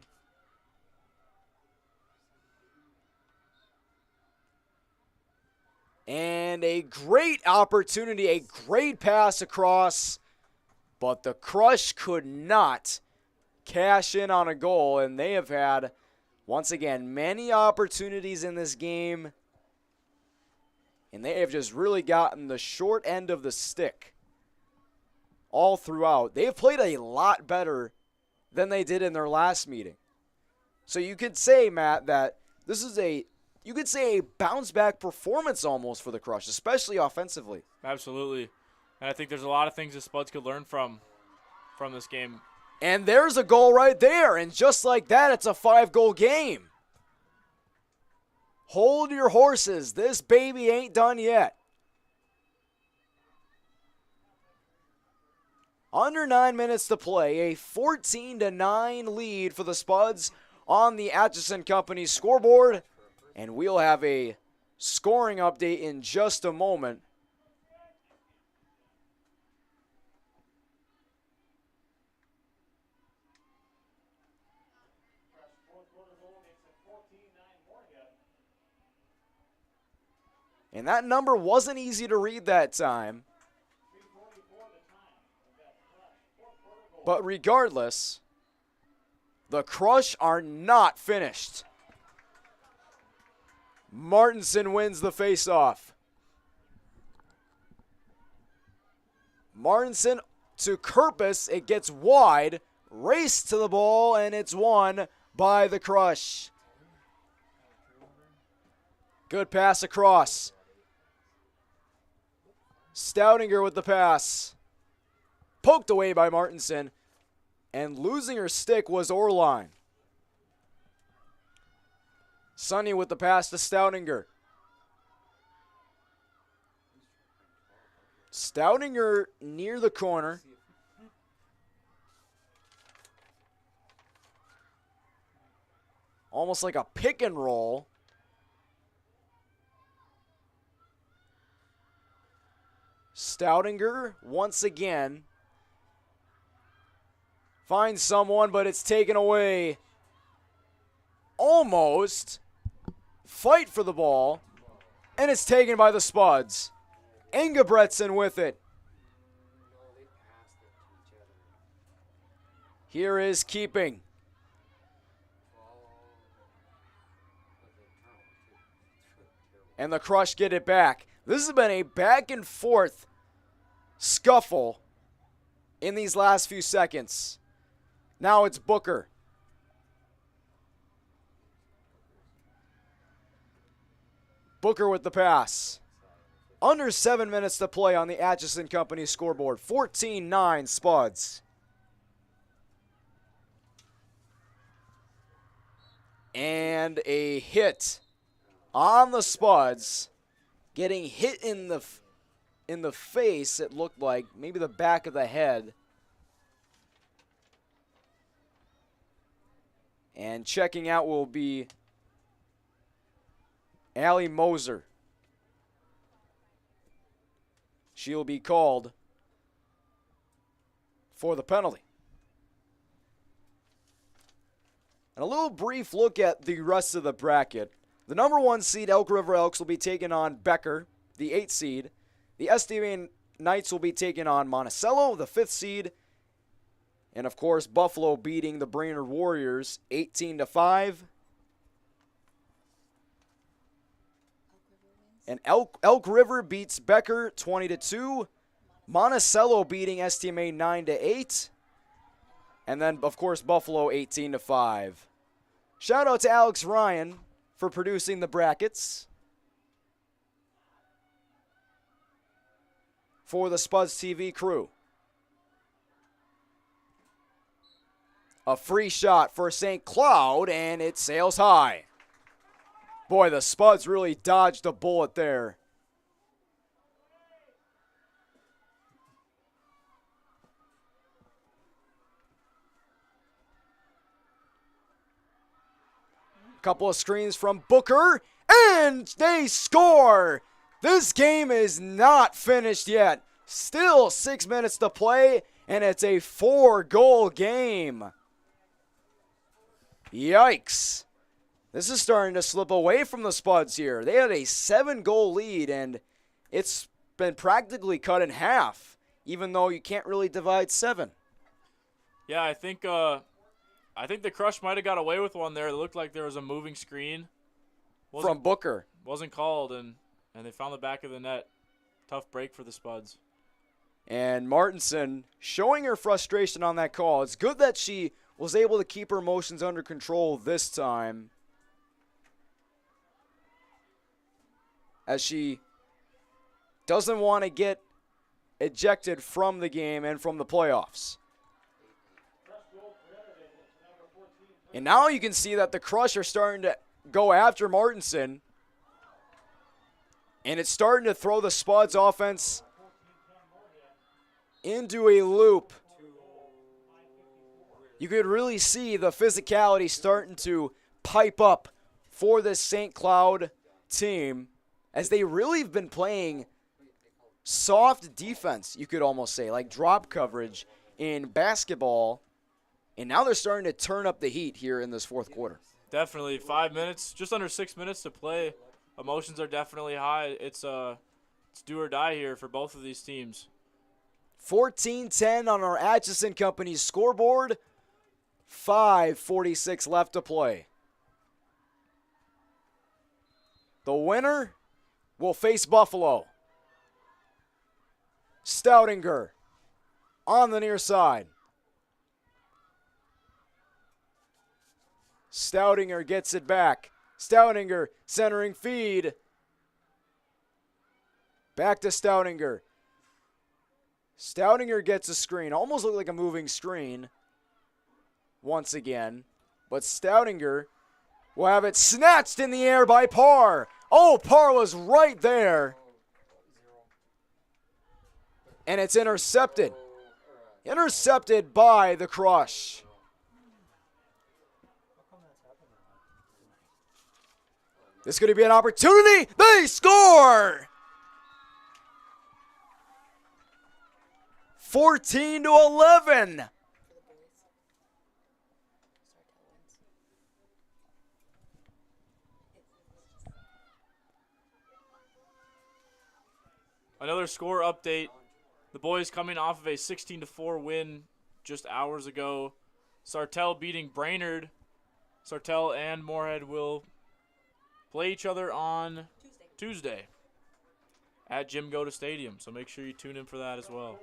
And a great opportunity, a great pass across, but the Crush could not cash in on a goal, and they have had, once again, many opportunities in this game, and they have just really gotten the short end of the stick all throughout. They've played a lot better than they did in their last meeting. So you could say, Matt, that this is a bounce-back performance almost for the Crush, especially offensively. Absolutely. And I think there's a lot of things the Spuds could learn from this game. And there's a goal right there, and just like that, it's a 5-goal game. Hold your horses. This baby ain't done yet. Under 9 minutes to play, a 14-9 lead for the Spuds on the Atchison Company scoreboard. And we'll have a scoring update in just a moment. And that number wasn't easy to read that time. But regardless, the Crush are not finished. Martinson wins the faceoff. Martinson to Kerpus. It gets wide. Race to the ball, and it's won by the Crush. Good pass across. Stoudinger with the pass. Poked away by Martinson. And losing her stick was Orline. Sunny with the pass to Stoudinger. Stoudinger near the corner. Almost like a pick and roll. Stoudinger once again finds someone, but it's taken away. Almost. Fight for the ball, and it's taken by the Spuds. Engebretson with it. Here is keeping. And the Crush get it back. This has been a back and forth scuffle in these last few seconds. Now it's Booker. Booker with the pass. Under 7 minutes to play on the Atchison Company scoreboard. 14-9 Spuds. And a hit on the Spuds. Getting hit in the face, it looked like. Maybe the back of the head. And checking out will be Allie Moser. She'll be called for the penalty. And a little brief look at the rest of the bracket. The number 1 seed, Elk River Elks, will be taking on Becker, the 8 seed. The STMA Knights will be taking on Monticello, the 5th seed. And, of course, Buffalo beating the Brainerd Warriors 18-5. And Elk River beats Becker 20-2. Monticello beating STMA 9-8. And then, of course, Buffalo 18-5. Shout out to Alex Ryan for producing the brackets for the Spuds TV crew. A free shot for St. Cloud, and it sails high. Boy, the Spuds really dodged a bullet there. Couple of screens from Booker, and they score! This game is not finished yet. Still 6 minutes to play, and it's a 4-goal game. Yikes. This is starting to slip away from the Spuds here. They had a 7-goal lead, and it's been practically cut in half, even though you can't really divide 7. Yeah, I think the Crush might have got away with one there. It looked like there was a moving screen. From Booker. Wasn't called, and they found the back of the net. Tough break for the Spuds. And Martinson showing her frustration on that call. It's good that she was able to keep her emotions under control this time, as she doesn't want to get ejected from the game and from the playoffs. And now you can see that the Crush are starting to go after Martinson, and it's starting to throw the Spuds offense into a loop. You could really see the physicality starting to pipe up for this St. Cloud team, as they really have been playing soft defense, you could almost say, like drop coverage in basketball. And now they're starting to turn up the heat here in this fourth quarter. Definitely 5 minutes, just under 6 minutes to play. Emotions are definitely high. It's do or die here for both of these teams. 14-10 on our Atchison Company's scoreboard. 5:46 left to play. The winner will face Buffalo. Stoudinger on the near side. Stoudinger gets it back. Stoudinger centering feed. Back to Stoudinger. Stoudinger gets a screen. Almost looked like a moving screen once again. But Stoudinger will have it snatched in the air by Parr. Oh, Parr was right there. And it's intercepted. Intercepted by the Crush. This is going to be an opportunity. They score! 14-11. Another score update. The boys coming off of a 16-4 win just hours ago. Sartell beating Brainerd. Sartell and Moorhead will play each other on Tuesday at Jim Goda Stadium. So make sure you tune in for that as well.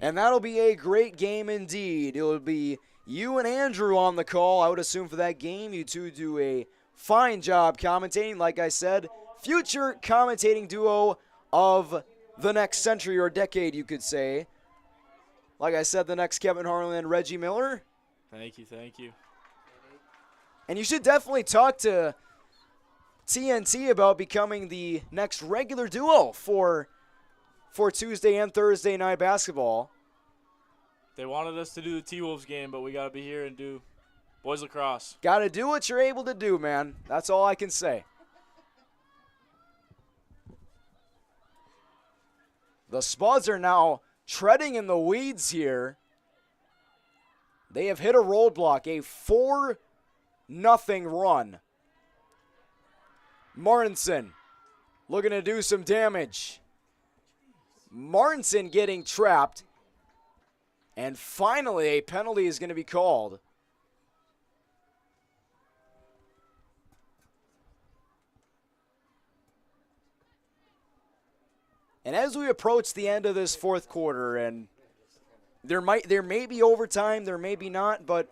And that'll be a great game indeed. It'll be you and Andrew on the call, I would assume, for that game. You two do a fine job commentating. Like I said, future commentating duo of the next century or decade, you could say. Like I said, the next Kevin Harlan and Reggie Miller. Thank you, thank you. And you should definitely talk to TNT about becoming the next regular duo for Tuesday and Thursday night basketball. They wanted us to do the T-Wolves game, but we got to be here and do boys lacrosse. Got to do what you're able to do, man. That's all I can say. The Spuds are now treading in the weeds here. They have hit a roadblock, a 4-0 run. Martinson looking to do some damage. Martinson getting trapped. And finally, a penalty is going to be called. And as we approach the end of this fourth quarter, and there may be overtime, there may be not, but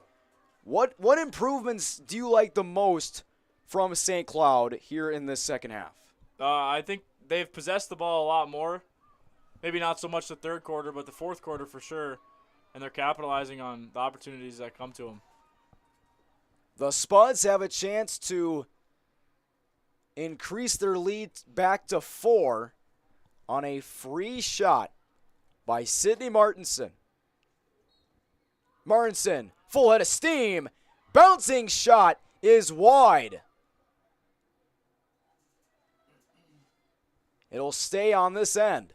what improvements do you like the most from St. Cloud here in this second half? I think they've possessed the ball a lot more. Maybe not so much the third quarter, but the fourth quarter for sure. And they're capitalizing on the opportunities that come to them. The Spuds have a chance to increase their lead back to 4 on a free shot by Sidney Martinson. Martinson, full head of steam. Bouncing shot is wide. It'll stay on this end.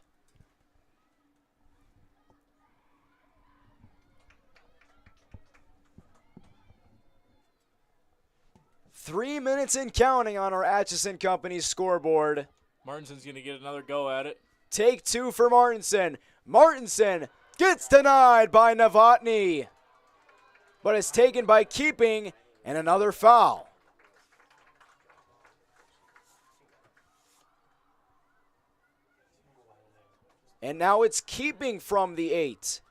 Three minutes and counting on our Atchison Company scoreboard. Martinson's going to get another go at it. Take 2 for Martinson. Martinson gets denied by Novotny, but it's taken by Keeping, and another foul. And now it's Keeping from the 8.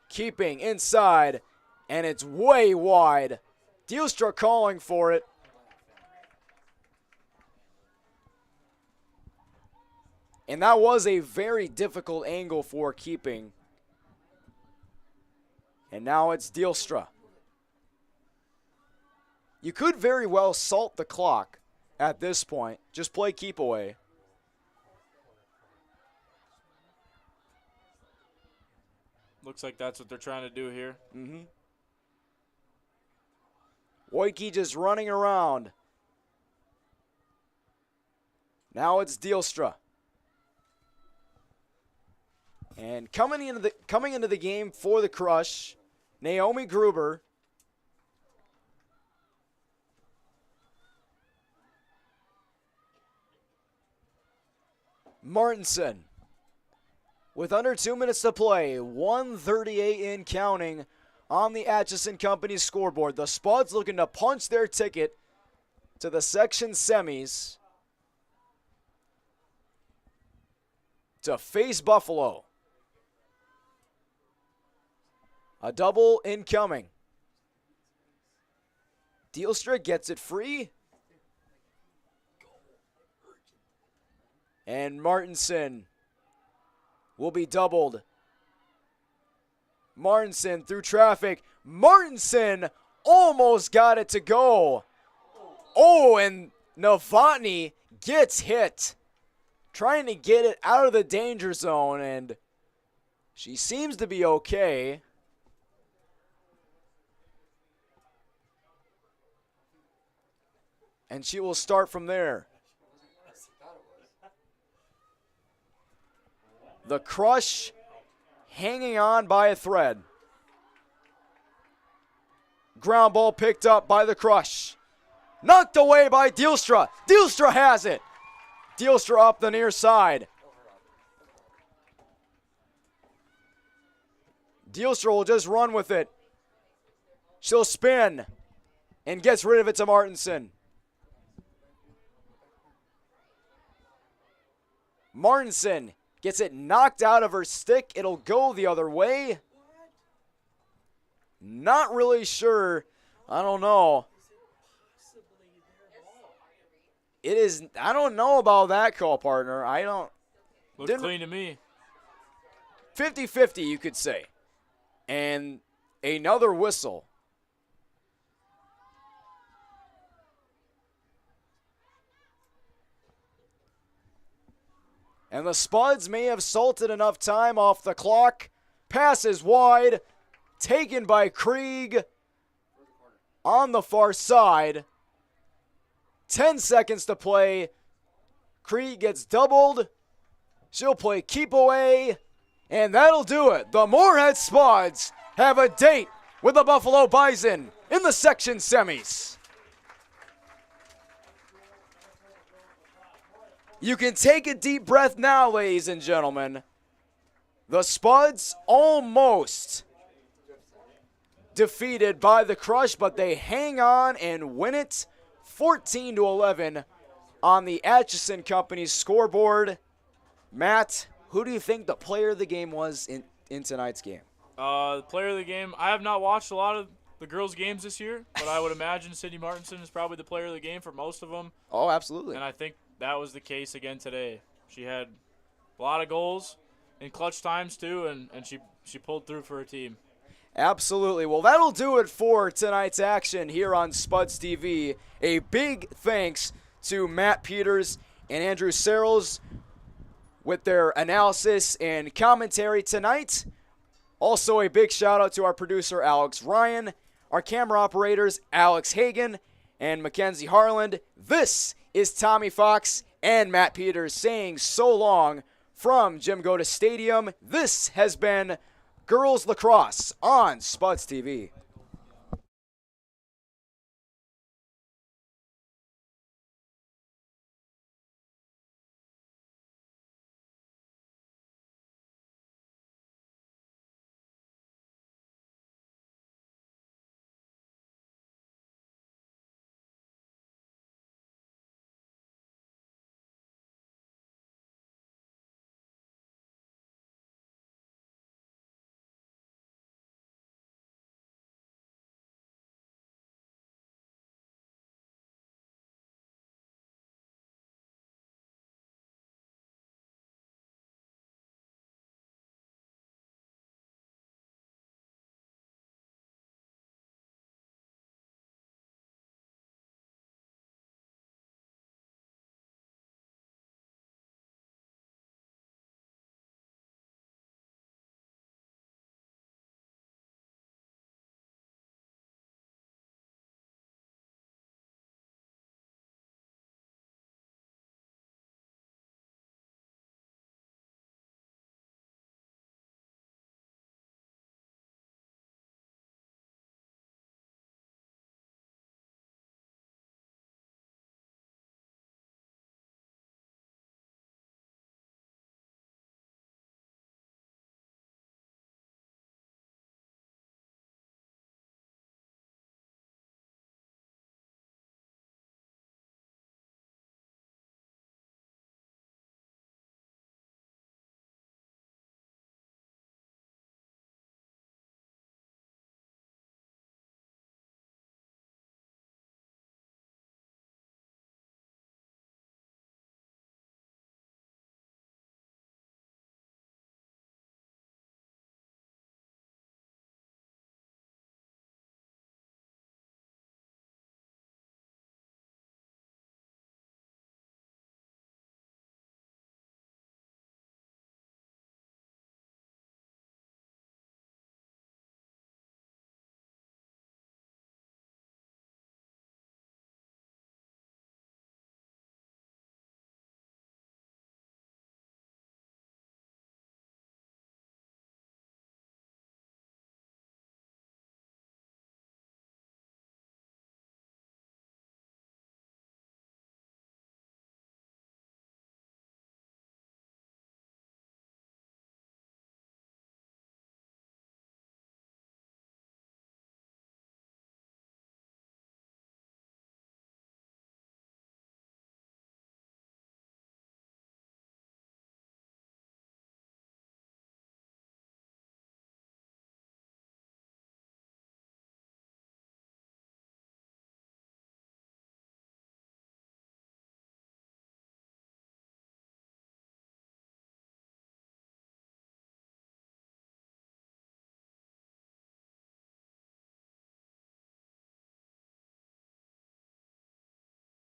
Keeping inside, and it's way wide. Dielstra calling for it. And that was a very difficult angle for Keeping. And now it's Dielstra. You could very well salt the clock at this point. Just play keep away. Looks like that's what they're trying to do here. Wojcicki just running around. Now it's Dielstra. And coming into the game for the Crush, Naomi Gruber. Martinson. With under 2 minutes to play, 1:38 in counting on the Atchison Company scoreboard. The Spuds looking to punch their ticket to the section semis to face Buffalo. A double incoming. Dielstra gets it free. And Martinson will be doubled. Martinson through traffic. Martinson almost got it to go. Oh, and Novotny gets hit. Trying to get it out of the danger zone, and she seems to be okay. And she will start from there. The Crush hanging on by a thread. Ground ball picked up by the Crush. Knocked away by Dielstra. Dielstra has it. Dielstra up the near side. Dielstra will just run with it. She'll spin and gets rid of it to Martinson. Martinson gets it knocked out of her stick. It'll go the other way. Not really sure. I don't know. It is. I don't know about that call, partner. I don't. Looks clean to me. 50-50, you could say. And another whistle. And the Spuds may have salted enough time off the clock. Pass is wide. Taken by Krieg on the far side. 10 seconds to play. Krieg gets doubled. She'll play keep away. And that'll do it. The Moorhead Spuds have a date with the Buffalo Bison in the section semis. You can take a deep breath now, ladies and gentlemen. The Spuds almost defeated by the Crush, but they hang on and win it 14-11 on the Atchison Company's scoreboard. Matt, who do you think the player of the game was in tonight's game? The player of the game, I have not watched a lot of the girls' games this year, but I would imagine Sydney Martinson is probably the player of the game for most of them. Oh, absolutely. And I think that was the case again today. She had a lot of goals in clutch times too, and she pulled through for her team. Absolutely. Well, that'll do it for tonight's action here on Spuds TV. A big thanks to Matt Peters and Andrew Searles with their analysis and commentary tonight. Also, a big shout out to our producer, Alex Ryan, our camera operators, Alex Hagan and Mackenzie Harland. This is Tommy Fox and Matt Peters saying so long from Jim Goda Stadium. This has been Girls Lacrosse on Spuds TV.